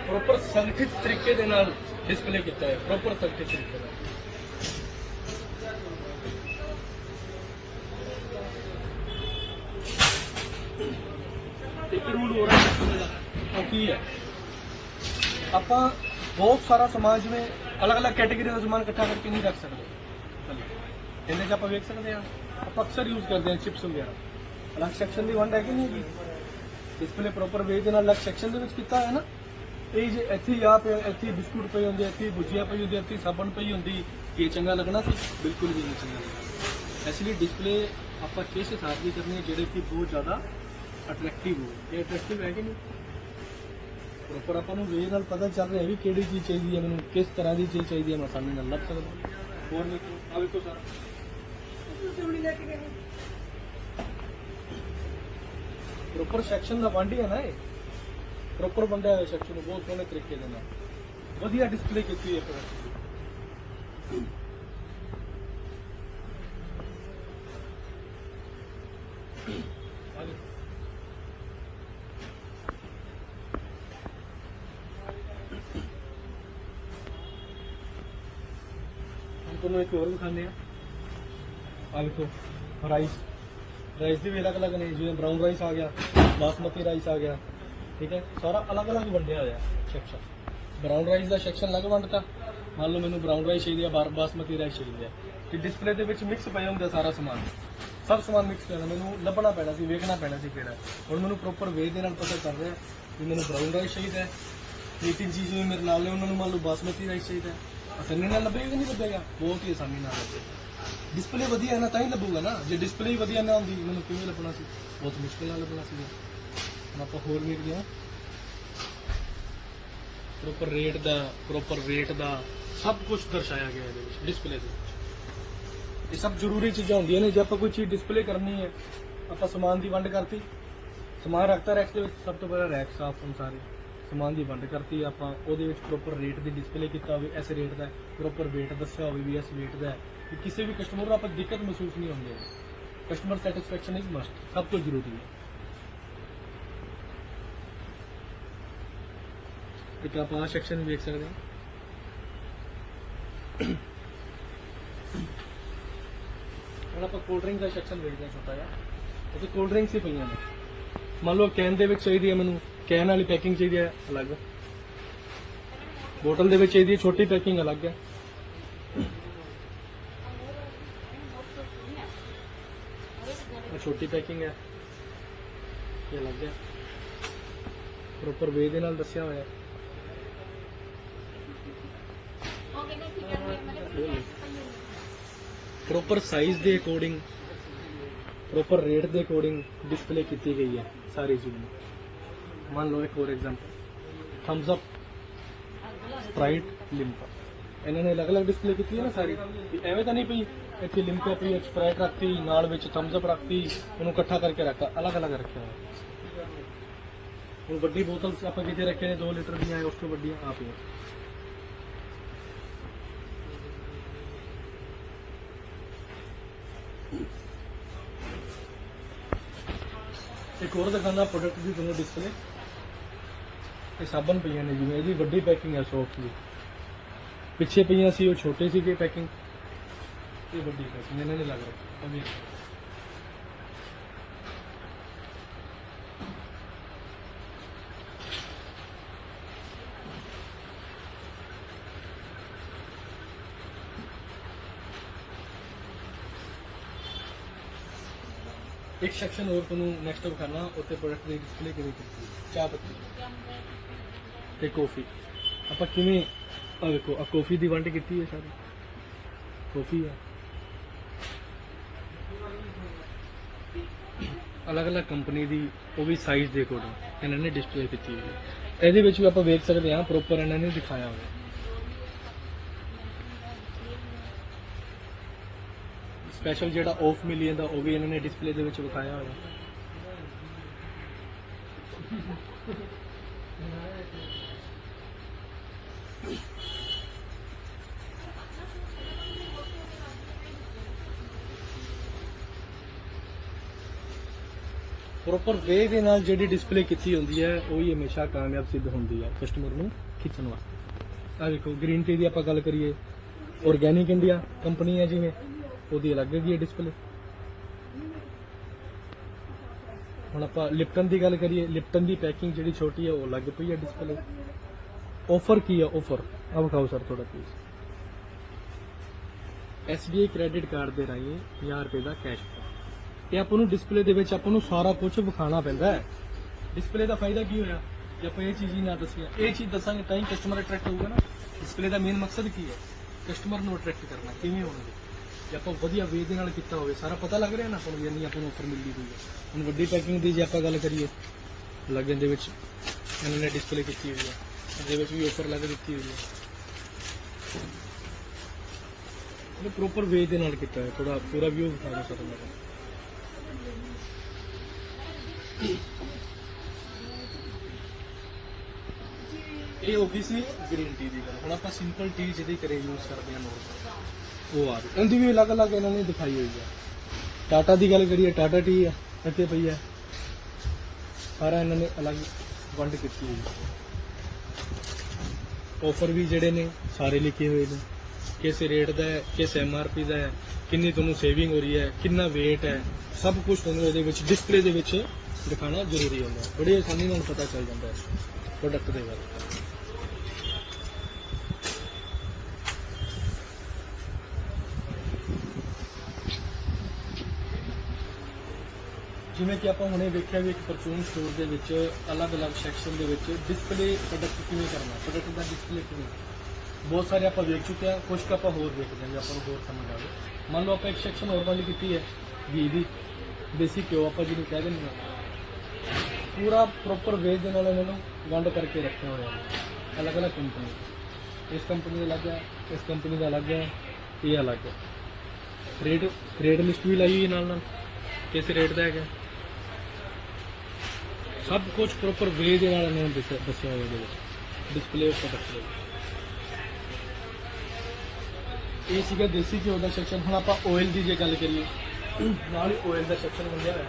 प्रॉपर संगठित तरीके दे नाल डिस्प्ले किया है, प्रॉपर संगठित तरीके नाल। एक रूल हो रहा है की है, आप बहुत सारा सामान जिवें अलग अलग कैटेगरी का सामान इकट्ठा करके नहीं रख सकते। इन्हें आप वेख सकते हैं, आप अक्सर यूज करते हैं चिप्स वगैरह, अलग सैक्शन की वंड है कि नहीं, डिस्प्ले प्रॉपर वे के नाल अलग सैक्शन के विच कीता है ना। ये जे इत्थे आ पे इत्थे बिस्कुट पई होंदे, इत्थे भुजिया पई होंदी, इत्थे साबण पई होंदी, ये चंगा लगना सी, बिल्कुल भी नहीं चंगा लगना। इसलिए डिस्प्ले आप किस हिसाब की करनी है जिहड़े कि बहुत ज़्यादा अट्रैक्टिव हो। ये अट्रैक्टिव है कि नहीं, प्रॉपर आप वे नाल पता चल रहा है भी किहड़ी चीज़ चाहिए, मैनूं किस तरह की चीज़ चाहिए, मैं आसानी नाल लभ सकदा। होर देखो आ देखो सारा प्रॉपर सैक्शन का वंड है ना, ये प्रॉपर बंदा है सैक्शन बहुत सोहने तरीके के नाल वधिया डिस्प्ले की है प्रोडक्ट। हम तुहानूं एक और दिखाने आ देखो, राइस भी अलग अलग ने, जिवें ब्राउन राइस आ गया, बासमती राइस आ गया, ठीक है, सारा अलग अलग वंडिया होया सैक्शन। ब्राउन राइस का सैक्शन अलग वंडता, मान लो मैनूं ब्राउन राइस चाहिए, बासमती राइस चाहिए, कि डिस्प्ले के विच मिक्स पे होंदा सारा समान, सब समान मिक्स करना, मैनूं लभना पैना सी, वेखना पैना सी किहड़ा। हुण मैनूं प्रॉपर वे दे नाल पता चल रहा कि मैनूं ब्राउन राइस चाहिए, 2-3 चीज़ मेरे नाल ने उन्होंने मान लो बासमती राइस चाहिए, आसानी नाल लभेगा कि नहीं लभेगा, बहुत ही आसानी नाल लभेगा। डिस्प्ले वधिया है ना, तां ही लभूगा ना, जो डिस्प्ले ही वधिया ना होंदी मैनूं किवें लभना सी, बहुत मुश्किल नाल लभना सी। हुण आपां होर वेखदे हां, प्रॉपर रेट दा सब कुछ दर्शाया गया है डिस्प्ले के। ये सब जरूरी चीज़ां होंदियां ने, जो आप कोई चीज़ डिस्प्ले करनी है, आप समान की वंड करती, ਸਮਾਨ ਰੱਖਤਾ ਰੈਕ ਦੇ ਵਿੱਚ। ਸਭ ਤੋਂ ਪਹਿਲਾਂ ਰੈਕ ਸਾਫ਼ ਹੁਣ ਸਾਰੇ ਸਮਾਨ ਦੀ ਵੰਡ ਕਰਤੀ ਆਪਾਂ। ਉਹਦੇ ਵਿੱਚ ਪ੍ਰੋਪਰ ਰੇਟ ਦੀ ਡਿਸਪਲੇ ਕੀਤਾ ਹੋਵੇ, ਇਸ ਰੇਟ ਦਾ ਪ੍ਰੋਪਰ ਵੇਟ ਦੱਸਿਆ ਹੋਵੇ ਵੀ ਇਸ ਵੇਟ ਦਾ ਹੈ, ਕਿ ਕਿਸੇ ਵੀ ਕਸਟਮਰ ਨੂੰ ਆਪਾਂ ਦਿੱਕਤ ਮਹਿਸੂਸ ਨਹੀਂ ਹੁੰਦੀ ਹੈ। ਕਸਟਮਰ ਸੈਟੀਸਫੈਕਸ਼ਨ ਇਜ਼ ਮਸਟ, ਸਭ ਤੋਂ ਜ਼ਰੂਰੀ ਹੈ। ਇੱਕ ਆਪਾਂ ਆਹ ਸੈਕਸ਼ਨ ਵੀ ਵੇਖ ਸਕਦੇ ਹਾਂ। ਹੁਣ ਆਪਾਂ ਕੋਲਡ ਡਰਿੰਕ ਦਾ ਸੈਕਸ਼ਨ ਵੇਖਦੇ ਹਾਂ ਛੋਟਾ ਜਿਹਾ। ਇੱਥੇ ਕੋਲਡ ਡਰਿੰਕਸ ਹੀ ਪਈਆਂ ਨੇ। ਮੰਨ ਲਓ ਕੈਨ ਦੇ ਵਿੱਚ ਚਾਹੀਦੀ ਹੈ ਮੈਨੂੰ, ਕੈਨ ਵਾਲੀ ਪੈਕਿੰਗ ਚਾਹੀਦੀ ਹੈ ਅਲੱਗ, ਬੋਟਲ ਦੇ ਵਿੱਚ ਚਾਹੀਦੀ ਹੈ ਛੋਟੀ ਪੈਕਿੰਗ ਅਲੱਗ ਹੈ। ਛੋਟੀ ਪੈਕਿੰਗ ਹੈ ਇਹ ਅਲੱਗ ਹੈ, ਪ੍ਰੋਪਰ ਵੇ ਦੇ ਨਾਲ ਦੱਸਿਆ ਹੋਇਆ। ਪ੍ਰੋਪਰ ਸਾਈਜ਼ ਦੇ ਅਕੋਰਡਿੰਗ, ਪ੍ਰੋਪਰ ਰੇਟ ਦੇ ਅਕੋਰਡਿੰਗ ਡਿਸਪਲੇ ਕੀਤੀ ਗਈ ਹੈ ਸਾਰੀ ਚੀਜ਼ ਨੂੰ। ਮੰਨ ਲਓ ਇੱਕ ਹੋਰ example, Thums up, Sprite, Limca, ਇਹਨਾਂ ਨੇ ਅਲੱਗ-ਅਲੱਗ ਡਿਸਪਲੇ ਕੀਤੀ ਹੈ ਨਾ ਸਾਰੀ। ਐਵੇਂ ਤਾਂ ਨਹੀਂ ਪਈ ਇੱਥੇ ਲਿਮਕਾ ਪਈ, ਸਪਰਾਈਟ ਰੱਖਤੀ, ਨਾਲ ਵਿੱਚ ਥਮਸ ਅਪ ਰੱਖਤੀ, ਉਹਨੂੰ ਇਕੱਠਾ ਕਰਕੇ ਰੱਖਤਾ, ਅਲੱਗ-ਅਲੱਗ ਰੱਖਿਆ ਹੋਇਆ। ਹੁਣ ਵੱਡੀ ਬੋਤਲ ਆਪਾਂ ਕਿਤੇ ਰੱਖੇ ਨੇ 2 ਲੀਟਰ ਦੀਆਂ, ਉਸ ਤੋਂ ਵੱਡੀਆਂ ਆ ਪਈਆਂ। ਇੱਕ ਹੋਰ ਦਿਖਾਉਂਦਾ ਪ੍ਰੋਡਕਟ ਦੀ ਤੁਹਾਨੂੰ ਡਿਸਪਲੇ। ਇਹ ਸਾਬਣ ਪਈਆਂ ਨੇ, ਜਿਵੇਂ ਇਹਦੀ ਵੱਡੀ ਪੈਕਿੰਗ ਹੈ ਸੌਫਟ ਦੀ, ਪਿੱਛੇ ਪਈਆਂ ਸੀ ਉਹ ਛੋਟੇ ਸੀਗੇ ਪੈਕਿੰਗ, ਇਹ ਵੱਡੀ ਪੈਕਿੰਗ ਇਹਨਾਂ ਨੇ ਲੱਗ ਰੱਖੀ। ਇੱਕ ਸੈਕਸ਼ਨ ਹੋਰ ਤੁਹਾਨੂੰ ਨੈਕਸਟ ਵਿਖਾਣਾ, ਉੱਥੇ ਪ੍ਰੋਡਕਟ ਦੀ ਡਿਸਪਲੇ ਕਿਵੇਂ ਕੀਤੀ। ਚਾਹ ਪੱਤੀ ਤੇ ਕੌਫੀ ਆਪਾਂ ਕਿਵੇਂ, ਆ ਵੇਖੋ ਆ ਕੌਫੀ ਦੀ ਵੰਡ ਕੀਤੀ ਹੈ ਸਾਰੀ, ਕੌਫੀ ਹੈ ਅਲੱਗ-ਅਲੱਗ ਕੰਪਨੀ ਦੀ, ਉਹ ਵੀ ਸਾਈਜ਼ ਦੇ ਅਕੋਰਡਿੰਗ ਇਹਨਾਂ ਨੇ ਡਿਸਪਲੇ ਕੀਤੀ ਹੋਈ ਹੈ। ਇਹਦੇ ਵਿੱਚ ਵੀ ਆਪਾਂ ਵੇਖ ਸਕਦੇ ਹਾਂ ਪ੍ਰੋਪਰ ਇਹਨਾਂ ਨੇ ਦਿਖਾਇਆ ਹੋਇਆ। ਸਪੈਸ਼ਲ ਜਿਹੜਾ ਆਫ ਮਿਲੀ ਜਾਂਦਾ ਉਹ ਵੀ ਇਹਨਾਂ ਨੇ ਡਿਸਪਲੇ ਦੇ ਵਿੱਚ ਵਿਖਾਇਆ ਹੋਇਆ। ਪ੍ਰੋਪਰ ਵੇ ਦੇ ਨਾਲ ਜਿਹੜੀ ਡਿਸਪਲੇ ਕੀਤੀ ਹੁੰਦੀ ਹੈ ਉਹ ਹੀ ਹਮੇਸ਼ਾ ਕਾਮਯਾਬ ਸਿੱਧ ਹੁੰਦੀ ਹੈ ਕਸਟਮਰ ਨੂੰ ਖਿੱਚਣ ਵਾਸਤੇ। ਆ ਦੇਖੋ ਗ੍ਰੀਨ ਟੀ ਦੀ ਆਪਾਂ ਗੱਲ ਕਰੀਏ, ਆਰਗੈਨਿਕ ਇੰਡੀਆ ਕੰਪਨੀ ਹੈ ਜਿਵੇਂ, ਉਹਦੀ ਅਲੱਗ ਹੈਗੀ ਹੈ ਡਿਸਪਲੇ। ਹੁਣ ਆਪਾਂ ਲਿਪਟਨ ਦੀ ਗੱਲ ਕਰੀਏ, ਲਿਪਟਨ ਦੀ ਪੈਕਿੰਗ ਜਿਹੜੀ ਛੋਟੀ ਹੈ ਉਹ ਅਲੱਗ ਪਈ ਹੈ ਡਿਸਪਲੇ। ਆਫਰ ਕੀ ਹੈ, ਆਫਰ ਆ ਵਿਖਾਓ ਸਰ ਥੋੜਾ ਪਲੀਜ਼। SBI ਕ੍ਰੈਡਿਟ ਕਾਰਡ ਦੇ ਰਾਹੀਂ 50 ਰੁਪਏ ਦਾ ਕੈਸ਼ਬੈਕ। ਤੇ ਆਪਾਂ ਨੂੰ ਡਿਸਪਲੇ ਦੇ ਵਿੱਚ ਆਪਾਂ ਨੂੰ ਸਾਰਾ ਕੁਝ ਵਿਖਾਉਣਾ ਪੈਂਦਾ ਹੈ। ਡਿਸਪਲੇ ਦਾ ਫਾਇਦਾ ਕੀ ਹੋਇਆ ਜੇ ਆਪਾਂ ਇਹ ਚੀਜ਼ ਹੀ ਨਾ ਦੱਸੀਏ, ਇਹ ਚੀਜ਼ ਦੱਸਾਂਗੇ ਤਾਂ ਹੀ ਕਸਟਮਰ ਅਟਰੈਕਟ ਹੋਊਗਾ ਨਾ। ਡਿਸਪਲੇ ਦਾ ਮੇਨ ਮਕਸਦ ਕੀ ਹੈ, ਕਸਟਮਰ ਨੂੰ ਅਟਰੈਕਟ ਕਰਨਾ। ਕਿਵੇਂ ਹੋਣਗੇ ਜੇ ਆਪਾਂ ਵਧੀਆ ਵੇ ਦੇ ਨਾਲ ਕੀਤਾ ਹੋਵੇ, ਸਾਰਾ ਪਤਾ ਲੱਗ ਰਿਹਾ ਨਾ ਆਪਾਂ ਨੂੰ ਇੰਨੀ ਆਪਾਂ ਨੂੰ ਆਫਰ ਮਿਲਦੀ ਹੋਈ ਹੈ। ਹੁਣ ਵੱਡੀ ਪੈਕਿੰਗ ਦੀ ਜੇ ਆਪਾਂ ਗੱਲ ਕਰੀਏ, ਅਲੱਗ ਦੇ ਵਿੱਚ ਇਹਨਾਂ ਨੇ ਡਿਸਪਲੇ ਕੀਤੀ ਹੋਈ ਹੈ, ਇਹਦੇ ਵਿੱਚ ਵੀ ਆਫਰ ਲੱਗ ਦਿੱਤੀ ਹੋਈ ਹੈ। ਇਹ ਪ੍ਰੋਪਰ ਵੇ ਦੇ ਨਾਲ ਕੀਤਾ ਹੈ। ਥੋੜਾ ਪੂਰਾ ਵਿਊ ਦਿਖਾ ਦਿਓ ਸਰ ਮੈਨੂੰ। ਇਹ ਹੋ ਗਈ ਸੀ ਗ੍ਰੀਨ ਟੀ ਦੀ ਗੱਲ। ਹੁਣ ਆਪਾਂ ਸਿੰਪਲ ਟੀ ਜਿਹਦੀ ਘਰੇ ਯੂਜ਼ ਕਰਦੇ ਹਾਂ ਨੋਰਮਲ, ਉਹ ਆ ਗਈ। ਇਹਦੀ ਵੀ ਅਲੱਗ-ਅਲੱਗ ਇਹਨਾਂ ਨੇ ਦਿਖਾਈ ਹੋਈ ਹੈ। ਟਾਟਾ ਦੀ ਗੱਲ ਕਰੀਏ, ਟਾਟਾ ਟੀ ਹੈ ਇੱਥੇ ਪਈ ਹੈ, ਸਾਰਾ ਇਹਨਾਂ ਨੇ ਅਲੱਗ ਵੰਡ ਕੀਤੀ ਹੋਈ ਹੈ। ਆਫਰ ਵੀ ਜਿਹੜੇ ਨੇ ਸਾਰੇ ਲਿਖੇ ਹੋਏ ਨੇ, ਕਿਸ ਰੇਟ ਦਾ ਹੈ, ਕਿਸ MRP ਦਾ ਹੈ, ਕਿੰਨੀ ਤੁਹਾਨੂੰ ਸੇਵਿੰਗ ਹੋ ਰਹੀ ਹੈ, ਕਿੰਨਾ ਵੇਟ ਹੈ, ਸਭ ਕੁਝ ਤੁਹਾਨੂੰ ਇਹਦੇ ਵਿੱਚ ਡਿਸਪਲੇ ਦੇ ਵਿੱਚ ਦਿਖਾਉਣਾ ਜ਼ਰੂਰੀ ਹੁੰਦਾ ਹੈ। ਬੜੀ ਆਸਾਨੀ ਨਾਲ ਪਤਾ ਚੱਲ ਜਾਂਦਾ ਹੈ ਪ੍ਰੋਡਕਟ ਦੇ ਬਾਰੇ। ਜਿਵੇਂ ਕਿ ਆਪਾਂ ਹੁਣੇ ਵੇਖਿਆ ਵੀ ਇੱਕ ਪਰਚੂਨ ਸਟੋਰ ਦੇ ਵਿੱਚ ਅਲੱਗ-ਅਲੱਗ ਸੈਕਸ਼ਨ ਦੇ ਵਿੱਚ ਡਿਸਪਲੇ ਪ੍ਰੋਡਕਟ ਕਿਵੇਂ ਕਰਨਾ, ਪ੍ਰੋਡਕਟ ਦਾ ਡਿਸਪਲੇ ਕਿਵੇਂ, ਬਹੁਤ ਸਾਰੇ ਆਪਾਂ ਵੇਖ ਚੁੱਕੇ ਹਾਂ। ਕੁਝ ਕੁ ਆਪਾਂ ਹੋਰ ਵੇਖਦੇ ਹਾਂ ਜੇ ਆਪਾਂ ਨੂੰ ਹੋਰ ਸਮਝ ਆਵੇ। ਮੰਨ ਲਓ ਆਪਾਂ ਇੱਕ ਸੈਕਸ਼ਨ ਹੋਰ ਵਾਲੀ ਕੀਤੀ ਹੈ ਘੀ ਦੀ, ਦੇਸੀ ਘਿਓ ਆਪਾਂ ਜਿਹਨੂੰ ਕਹਿ ਦਿੰਦੇ ਹਾਂ, ਪੂਰਾ ਪ੍ਰੋਪਰ ਵੇ ਦੇ ਨਾਲ ਇਹਨਾਂ ਨੂੰ ਵੰਡ ਕਰਕੇ ਰੱਖਿਆ ਹੋਇਆ ਹੈ। ਅਲੱਗ-ਅਲੱਗ ਕੰਪਨੀ, ਇਸ ਕੰਪਨੀ ਦਾ ਅਲੱਗ ਹੈ, ਇਸ ਕੰਪਨੀ ਦਾ ਅਲੱਗ ਹੈ, ਇਹ ਅਲੱਗ ਹੈ। ਰੇਟ ਲਿਸਟ ਵੀ ਲਾਈ ਹੋਈ ਨਾਲ ਕਿਸ ਰੇਟ ਦਾ ਹੈਗਾ। ਸਭ ਕੁਝ ਪ੍ਰੋਪਰ ਵੇ ਦੇ ਨਾਲ ਇਹਨਾਂ ਨੇ ਦੱਸਿਆ ਹੋਇਆ ਇਹਦੇ ਵਿੱਚ ਡਿਸਪਲੇ ਆਫ ਪ੍ਰੋਡਕਟ ਦੇ ਵਿੱਚ। ਇਹ ਸੀਗਾ ਦੇਸੀ ਘਿਓ ਦਾ ਸੈਕਸ਼ਨ। ਹੁਣ ਆਪਾਂ ਆਇਲ ਦੀ ਜੇ ਗੱਲ ਕਰੀਏ, ਨਾਲ ਹੀ ਆਇਲ ਦਾ ਸੈਕਸ਼ਨ ਬਣਿਆ ਹੋਇਆ।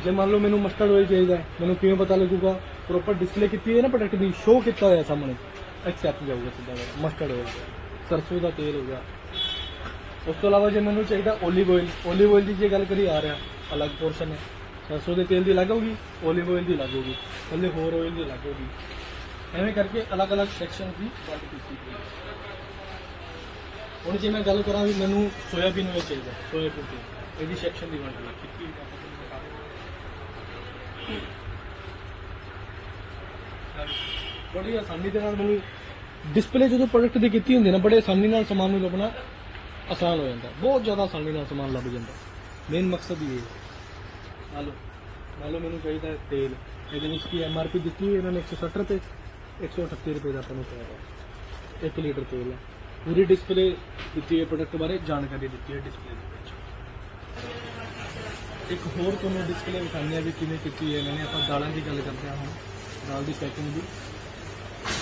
ਜੇ ਮੰਨ ਲਓ ਮੈਨੂੰ ਮਸਟਰਡ ਆਇਲ ਚਾਹੀਦਾ, ਮੈਨੂੰ ਕਿਵੇਂ ਪਤਾ ਲੱਗੂਗਾ? ਪ੍ਰੋਪਰ ਡਿਸਪਲੇ ਕੀਤੀ ਹੈ ਨਾ ਪ੍ਰੋਡਕਟ ਦੀ, ਸ਼ੋਅ ਕੀਤਾ ਹੋਇਆ ਸਾਹਮਣੇ, ਐਕਸੈਪਟ ਜਾਊਗਾ ਸਿੱਧਾ ਮਸਟਰਡ ਆਇਲ, ਸਰਸੋਂ ਦਾ ਤੇਲ ਹੋ ਗਿਆ। ਉਸ ਤੋਂ ਇਲਾਵਾ ਜੇ ਮੈਨੂੰ ਚਾਹੀਦਾ ਓਲੀਵ ਆਇਲ ਦੀ ਜੇ ਗੱਲ ਕਰੀਏ ਆ ਰਿਹਾ ਅਲੱਗ ਪੋਰਸ਼ਨ ਹੈ, ਸਰਸੋਂ ਦੇ ਤੇਲ ਦੀ ਅਲੱਗ ਹੋਊਗੀ, ਓਲੀਵ ਆਇਲ ਦੀ ਅਲੱਗ ਹੋਊਗੀ, ਥੱਲੇ ਹੋਰ ਆਇਲ ਦੀ ਅਲੱਗ ਹੋਊਗੀ। ਐਵੇਂ ਕਰਕੇ ਅਲੱਗ-ਅਲੱਗ ਸੈਕਸ਼ਨ ਦੀ ਵੰਡ ਕੀਤੀ ਹੋਈ ਹੈ। ਹੁਣ ਜੇ ਮੈਂ ਗੱਲ ਕਰਾਂ ਵੀ ਮੈਨੂੰ ਸੋਇਆਬੀਨ ਆਇਲ ਚਾਹੀਦਾ, ਸੋਇਆਬੀਨ ਤੇਲ, ਇਹਦੀ ਸੈਕਸ਼ਨ ਦੀ ਵੰਡ ਅਲੱਗ ਕੀਤੀ ਹੋਈ ਹੈ। ਬੜੀ ਆਸਾਨੀ ਦੇ ਨਾਲ ਮੈਨੂੰ ਡਿਸਪਲੇ ਜਦੋਂ ਪ੍ਰੋਡਕਟ ਦੀ ਕੀਤੀ ਹੁੰਦੀ ਨਾ, ਬੜੇ ਆਸਾਨੀ ਨਾਲ ਸਮਾਨ ਨੂੰ ਲੱਭਣਾ ਆਸਾਨ ਹੋ ਜਾਂਦਾ, ਬਹੁਤ ਜ਼ਿਆਦਾ ਆਸਾਨੀ ਨਾਲ ਸਮਾਨ ਲੱਭ ਜਾਂਦਾ। ਮੇਨ ਮਕਸਦ ਇਹ ਹੈ। ਮੰਨ ਲਓ ਮੈਨੂੰ ਚਾਹੀਦਾ ਤੇਲ, ਇਹਦੇ ਵਿੱਚ ਕੀ MRP ਦਿੱਤੀ ਹੋਈ ਇਹਨਾਂ ਨੇ 160 ਰੁਪਏ, 138 ਰੁਪਏ ਦਾ ਆਪਾਂ ਨੂੰ ਪੈ ਰਿਹਾ 1 ਲੀਟਰ ਤੇਲ ਹੈ। ਪੂਰੀ ਡਿਸਪਲੇ ਦਿੱਤੀ ਹੈ ਪ੍ਰੋਡਕਟ ਬਾਰੇ, ਜਾਣਕਾਰੀ ਦਿੱਤੀ ਹੈ ਡਿਸਪਲੇ ਦੇ ਵਿੱਚ। ਇੱਕ ਹੋਰ ਤੁਹਾਨੂੰ ਡਿਸਪਲੇ ਵਿਖਾਉਂਦੇ ਹਾਂ ਵੀ ਕਿਵੇਂ ਕੀਤੀ ਹੈ ਇਹਨਾਂ ਨੇ। ਆਪਾਂ ਦਾਲਾਂ ਦੀ ਗੱਲ ਕਰਦੇ ਹਾਂ। ਹੁਣ ਦਾਲ ਦੀ ਪੈਕਿੰਗ ਦੀ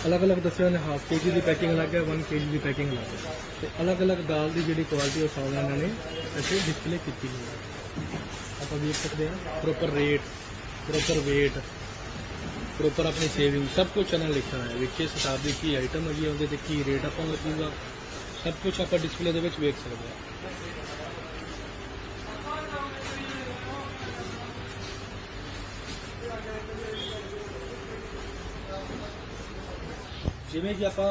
ਅਲੱਗ-ਅਲੱਗ ਦੱਸਿਆ ਉਹਨੇ, ਹਾਫ KG ਦੀ ਪੈਕਿੰਗ ਅਲੱਗ ਹੈ, 1 KG ਦੀ ਪੈਕਿੰਗ ਅਲੱਗ ਹੈ, ਅਤੇ ਅਲੱਗ-ਅਲੱਗ ਦਾਲ ਦੀ ਜਿਹੜੀ ਕੁਆਲਿਟੀ ਉਹ ਸਾਰਾ ਇਹਨਾਂ ਨੇ ਇੱਥੇ ਡਿਸਪਲੇ ਕੀਤੀ ਹੋਈ ਹੈ। ਆਪਾਂ ਦੇਖ ਸਕਦੇ ਹਾਂ proper rate, proper weight, proper ਆਪਣੀ ਸੇਵਿੰਗ, ਸਭ ਕੁਛ ਇਹਨਾਂ ਨੇ ਲਿਖਿਆ ਹੋਇਆ ਵੀ ਕਿਸ ਹਿਸਾਬ ਦੀ ਕੀ ਆਈਟਮ ਹੈਗੀ, ਉਹਦੇ 'ਤੇ ਕੀ ਰੇਟ ਆਪਾਂ ਲੱਗੂਗਾ, ਸਭ ਕੁਛ ਆਪਾਂ ਡਿਸਪਲੇ ਦੇ ਵਿੱਚ ਵੇਖ ਸਕਦੇ ਹਾਂ। ਜਿਵੇਂ ਕਿ ਆਪਾਂ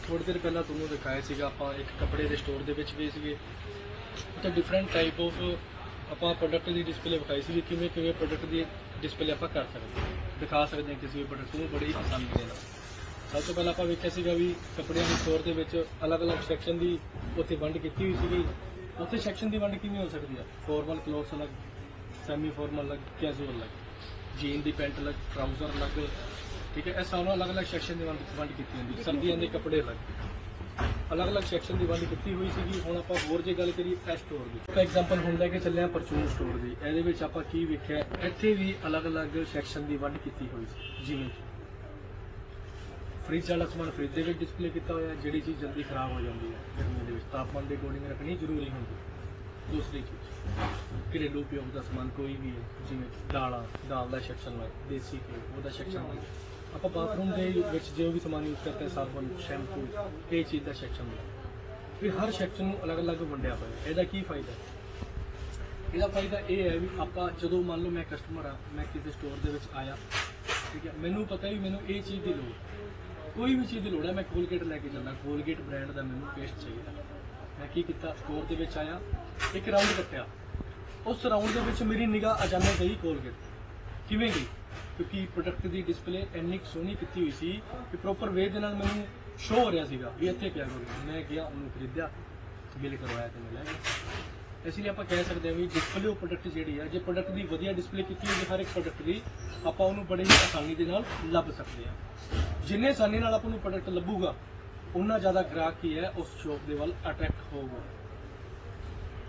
ਥੋੜ੍ਹੀ ਦੇਰ ਪਹਿਲਾਂ ਤੁਹਾਨੂੰ ਦਿਖਾਇਆ ਸੀਗਾ, ਆਪਾਂ ਇੱਕ ਕੱਪੜੇ ਦੇ ਸਟੋਰ ਦੇ ਵਿੱਚ ਗਏ ਸੀਗੇ, ਉੱਥੇ ਡਿਫਰੈਂਟ ਟਾਈਪ ਆਫ ਆਪਾਂ ਪ੍ਰੋਡਕਟ ਦੀ ਡਿਸਪਲੇ ਵਿਖਾਈ ਸੀ, ਕਿਵੇਂ ਪ੍ਰੋਡਕਟ ਦੀ ਡਿਸਪਲੇ ਆਪਾਂ ਕਰ ਸਕਦੇ ਹਾਂ, ਦਿਖਾ ਸਕਦੇ ਹਾਂ ਕਿਸੇ ਵੀ ਪ੍ਰੋਡਕਟ ਨੂੰ ਬੜੀ ਆਸਾਨੀ ਦੇ ਨਾਲ। ਸਭ ਤੋਂ ਪਹਿਲਾਂ ਆਪਾਂ ਵੇਖਿਆ ਸੀਗਾ ਵੀ ਕੱਪੜਿਆਂ ਦੇ ਸਟੋਰ ਦੇ ਵਿੱਚ ਅਲੱਗ-ਅਲੱਗ ਸੈਕਸ਼ਨ ਦੀ ਉੱਥੇ ਵੰਡ ਕੀਤੀ ਹੋਈ ਸੀਗੀ। ਉੱਥੇ ਸੈਕਸ਼ਨ ਦੀ ਵੰਡ ਕਿਵੇਂ ਹੋ ਸਕਦੀ ਹੈ? ਫਾਰਮਲ ਕਲੋਥਸ ਅਲੱਗ, ਸੈਮੀ ਫਾਰਮਲ ਅਲੱਗ, ਕੈਜੂਅਲ ਅਲੱਗ, ਜੀਨ ਦੀ ਪੈਂਟ ਅਲੱਗ, ਟਰਾਊਜ਼ਰ ਅਲੱਗ, ਠੀਕ ਹੈ। ਇਹ ਸਾਰਿਆਂ ਅਲੱਗ-ਅਲੱਗ ਸੈਕਸ਼ਨ ਦੀ ਵੰਡ ਕੀਤੀ ਹੁੰਦੀ। ਸਰਦੀਆਂ ਦੇ ਕੱਪੜੇ ਅਲੱਗ-ਅਲੱਗ ਸੈਕਸ਼ਨ ਦੀ ਵੰਡ ਕੀਤੀ ਹੋਈ ਸੀਗੀ। ਹੁਣ ਆਪਾਂ ਹੋਰ ਜੇ ਗੱਲ ਕਰੀਏ ਇਸ ਸਟੋਰ ਦੀ, ਆਪਾਂ ਐਗਜ਼ਾਮਪਲ ਹੁਣ ਲੈ ਕੇ ਚੱਲੇ ਹਾਂ ਪਰਚੂਨ ਸਟੋਰ ਦੀ। ਇਹਦੇ ਵਿੱਚ ਆਪਾਂ ਕੀ ਵੇਖਿਆ, ਇੱਥੇ ਵੀ ਅਲੱਗ-ਅਲੱਗ ਸੈਕਸ਼ਨ ਦੀ ਵੰਡ ਕੀਤੀ ਹੋਈ ਸੀ। ਜਿਵੇਂ ਫ੍ਰਿਜ ਵਾਲਾ ਸਮਾਨ ਫ੍ਰਿਜ ਦੇ ਵਿੱਚ ਡਿਸਪਲੇ ਕੀਤਾ ਹੋਇਆ, ਜਿਹੜੀ ਚੀਜ਼ ਜਲਦੀ ਖਰਾਬ ਹੋ ਜਾਂਦੀ ਹੈ ਗਰਮੀ ਦੇ ਵਿੱਚ, ਤਾਪਮਾਨ ਦੇ ਅਕੋਰਡਿੰਗ ਰੱਖਣੀ ਜ਼ਰੂਰੀ ਹੁੰਦੀ। ਦੂਸਰੀ ਚੀਜ਼ ਘਰੇਲੂ ਉਪਯੋਗ ਦਾ ਸਮਾਨ ਕੋਈ ਵੀ ਹੈ, ਜਿਵੇਂ ਦਾਲ ਦਾ ਸੈਕਸ਼ਨ ਲੱਗ, ਦੇਸੀ ਘਿਓ ਉਹਦਾ ਸੈਕਸ਼ਨ ਲੱਗ, ਆਪਾਂ ਬਾਥਰੂਮ ਦੇ ਵਿੱਚ ਜੋ ਵੀ ਸਮਾਨ ਯੂਜ਼ ਕਰਦੇ ਸਾਬਣ, ਸ਼ੈਂਪੂ, ਇਹ ਚੀਜ਼ ਦਾ ਸੈਕਸ਼ਨ ਲੱਗ, ਫਿਰ ਹਰ ਸੈਕਸ਼ਨ ਨੂੰ ਅਲੱਗ-ਅਲੱਗ ਵੰਡਿਆ ਹੋਇਆ। ਇਹਦਾ ਕੀ ਫਾਇਦਾ? ਇਹਦਾ ਫਾਇਦਾ ਇਹ ਹੈ ਵੀ ਆਪਾਂ ਜਦੋਂ ਮੰਨ ਲਓ ਮੈਂ ਕਸਟਮਰ ਆ, ਮੈਂ ਕਿਸੇ ਸਟੋਰ ਦੇ ਵਿੱਚ ਆਇਆ, ਠੀਕ ਹੈ, ਮੈਨੂੰ ਪਤਾ ਵੀ ਮੈਨੂੰ ਇਹ ਚੀਜ਼ ਦੀ ਲੋੜ, ਕੋਈ ਵੀ ਚੀਜ਼ ਦੀ ਲੋੜ ਹੈ, ਮੈਂ ਕੋਲਗੇਟ ਲੈ ਕੇ ਚੱਲਣਾ, ਕੋਲਗੇਟ ਬ੍ਰਾਂਡ ਦਾ ਮੈਨੂੰ ਪੇਸਟ ਚਾਹੀਦਾ। ਮੈਂ ਕੀ ਕੀਤਾ, ਸਟੋਰ ਦੇ ਵਿੱਚ ਆਇਆ, ਇੱਕ ਰਾਊਂਡ ਕੱਟਿਆ, ਉਸ ਰਾਊਂਡ ਦੇ ਵਿੱਚ ਮੇਰੀ ਨਿਗਾਹ ਅਚਾਨਕ ਗਈ ਕੋਲਗੇਟ। ਕਿਵੇਂ ਗਈ? ਕਿਉਂਕਿ ਪ੍ਰੋਡਕਟ ਦੀ ਡਿਸਪਲੇ ਇੰਨੀ ਸੋਹਣੀ ਕੀਤੀ ਹੋਈ ਸੀ ਕਿ ਪ੍ਰੋਪਰ ਵੇ ਦੇ ਨਾਲ ਮੈਨੂੰ ਸ਼ੋਅ ਹੋ ਰਿਹਾ ਸੀਗਾ ਵੀ ਇੱਥੇ ਪਿਆ ਕੋਲਗੇਟ। ਮੈਂ ਗਿਆ, ਉਹਨੂੰ ਖਰੀਦਿਆ, ਬਿੱਲ ਕਰਵਾਇਆ ਤੇ ਮੈਂ ਲੈ ਗਿਆ। ਇਸ ਲਈ ਆਪਾਂ ਕਹਿ ਸਕਦੇ ਹਾਂ ਵੀ ਡਿਸਪਲੇ ਉਹ ਪ੍ਰੋਡਕਟ ਜਿਹੜੀ ਹੈ, ਜੇ ਪ੍ਰੋਡਕਟ ਦੀ ਵਧੀਆ ਡਿਸਪਲੇ ਕੀਤੀ ਹੋਈ ਹਰ ਇੱਕ ਪ੍ਰੋਡਕਟ ਦੀ, ਆਪਾਂ ਉਹਨੂੰ ਬੜੇ ਹੀ ਆਸਾਨੀ ਦੇ ਨਾਲ ਲੱਭ ਸਕਦੇ ਹਾਂ। ਜਿੰਨੇ ਆਸਾਨੀ ਨਾਲ ਆਪਾਂ ਨੂੰ ਪ੍ਰੋਡਕਟ ਲੱਭੂਗਾ, ਉਨਾ ਜ਼ਿਆਦਾ ਗ੍ਰਾਹਕ ਕੀ ਹੈ ਉਸ ਸ਼ੋਪ ਦੇ ਵੱਲ ਅਟਰੈਕਟ ਹੋਊਗਾ।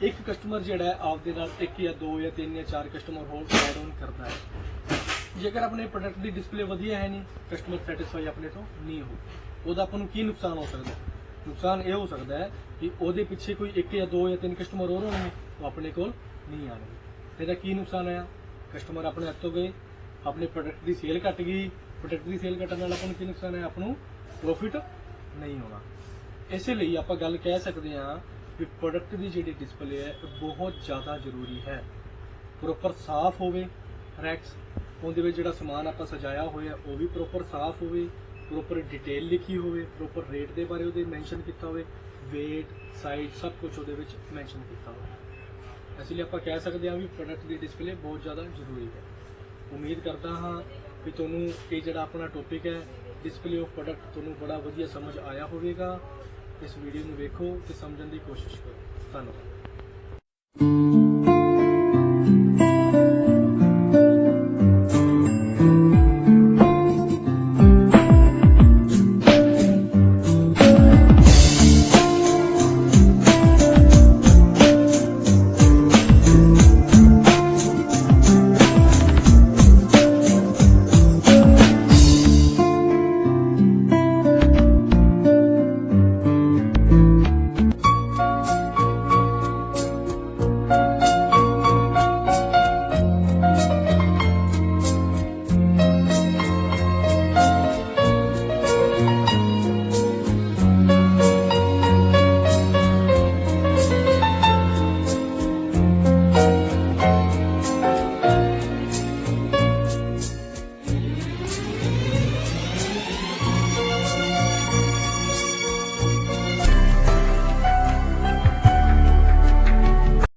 ਇੱਕ ਕਸਟਮਰ ਜਿਹੜਾ ਹੈ ਆਪਦੇ ਨਾਲ 1 ਜਾਂ 2 ਜਾਂ 3 ਜਾਂ 4 ਕਸਟਮਰ ਹੋਰ ਐਡ ਆਨ ਕਰਦਾ ਹੈ। ਜੇਕਰ ਆਪਣੇ ਪ੍ਰੋਡਕਟ ਦੀ ਡਿਸਪਲੇ ਵਧੀਆ ਹੈ ਨਹੀਂ, ਕਸਟਮਰ ਸੈਟੀਸਫਾਈ ਆਪਣੇ ਤੋਂ ਨਹੀਂ ਹੋ, ਉਹਦਾ ਆਪਾਂ ਨੂੰ ਕੀ ਨੁਕਸਾਨ ਹੋ ਸਕਦਾ? ਨੁਕਸਾਨ ਇਹ ਹੋ ਸਕਦਾ ਹੈ ਕਿ ਉਹਦੇ ਪਿੱਛੇ ਕੋਈ 1 ਜਾਂ 2 ਜਾਂ 3 ਕਸਟਮਰ ਹੋਰ ਹੋਣਗੇ, ਉਹ ਆਪਣੇ ਕੋਲ ਨਹੀਂ ਆਉਣਗੇ। ਇਹਦਾ ਕੀ ਨੁਕਸਾਨ ਆਇਆ? ਕਸਟਮਰ ਆਪਣੇ ਹੱਥੋਂ ਗਏ, ਆਪਣੇ ਪ੍ਰੋਡਕਟ ਦੀ ਸੇਲ ਘਟ ਗਈ। ਪ੍ਰੋਡਕਟ ਦੀ ਸੇਲ ਘਟਣ ਨਾਲ ਆਪਾਂ ਨੂੰ ਕੀ ਨੁਕਸਾਨ ਹੈ? ਆਪਾਂ ਨੂੰ ਪ੍ਰੋਫਿਟ ਨਹੀਂ ਹੋਣਾ। ਇਸੇ ਲਈ ਆਪਾਂ ਗੱਲ ਕਹਿ ਸਕਦੇ ਹਾਂ ਕਿ ਪ੍ਰੋਡਕਟ ਦੀ ਜਿਹੜੀ ਡਿਸਪਲੇ ਹੈ ਬਹੁਤ ਜ਼ਿਆਦਾ ਜ਼ਰੂਰੀ ਹੈ। ਪ੍ਰੋਪਰ ਸਾਫ਼ ਹੋਵੇ ਰੈਕਸ, ਉਹਦੇ ਵਿੱਚ ਜਿਹੜਾ ਸਮਾਨ ਆਪਾਂ ਸਜਾਇਆ ਹੋਇਆ ਉਹ ਵੀ ਪ੍ਰੋਪਰ ਸਾਫ਼ ਹੋਵੇ, ਪ੍ਰੋਪਰ ਡਿਟੇਲ ਲਿਖੀ ਹੋਵੇ, ਪ੍ਰੋਪਰ ਰੇਟ ਦੇ ਬਾਰੇ ਉਹਦੇ ਮੈਂਸ਼ਨ ਕੀਤਾ ਹੋਵੇ, ਵੇਟ, ਸਾਈਜ਼, ਸਭ ਕੁਝ ਉਹਦੇ ਵਿੱਚ ਮੈਂਸ਼ਨ ਕੀਤਾ ਹੋਵੇ। ਇਸ ਲਈ ਆਪਾਂ ਕਹਿ ਸਕਦੇ ਹਾਂ ਵੀ ਪ੍ਰੋਡਕਟ ਦੀ ਡਿਸਪਲੇ ਬਹੁਤ ਜ਼ਿਆਦਾ ਜ਼ਰੂਰੀ ਹੈ। ਉਮੀਦ ਕਰਦਾ ਹਾਂ ਕਿ ਤੁਹਾਨੂੰ ਇਹ ਜਿਹੜਾ ਆਪਣਾ ਟੌਪਿਕ ਹੈ ਡਿਸਪਲੇ ਆਫ ਪ੍ਰੋਡਕਟ ਤੁਹਾਨੂੰ ਬੜਾ ਵਧੀਆ ਸਮਝ ਆਇਆ ਹੋਵੇਗਾ। ਇਸ ਵੀਡੀਓ ਨੂੰ ਵੇਖੋ ਤੇ ਸਮਝਣ ਦੀ ਕੋਸ਼ਿਸ਼ ਕਰੋ। ਧੰਨਵਾਦ।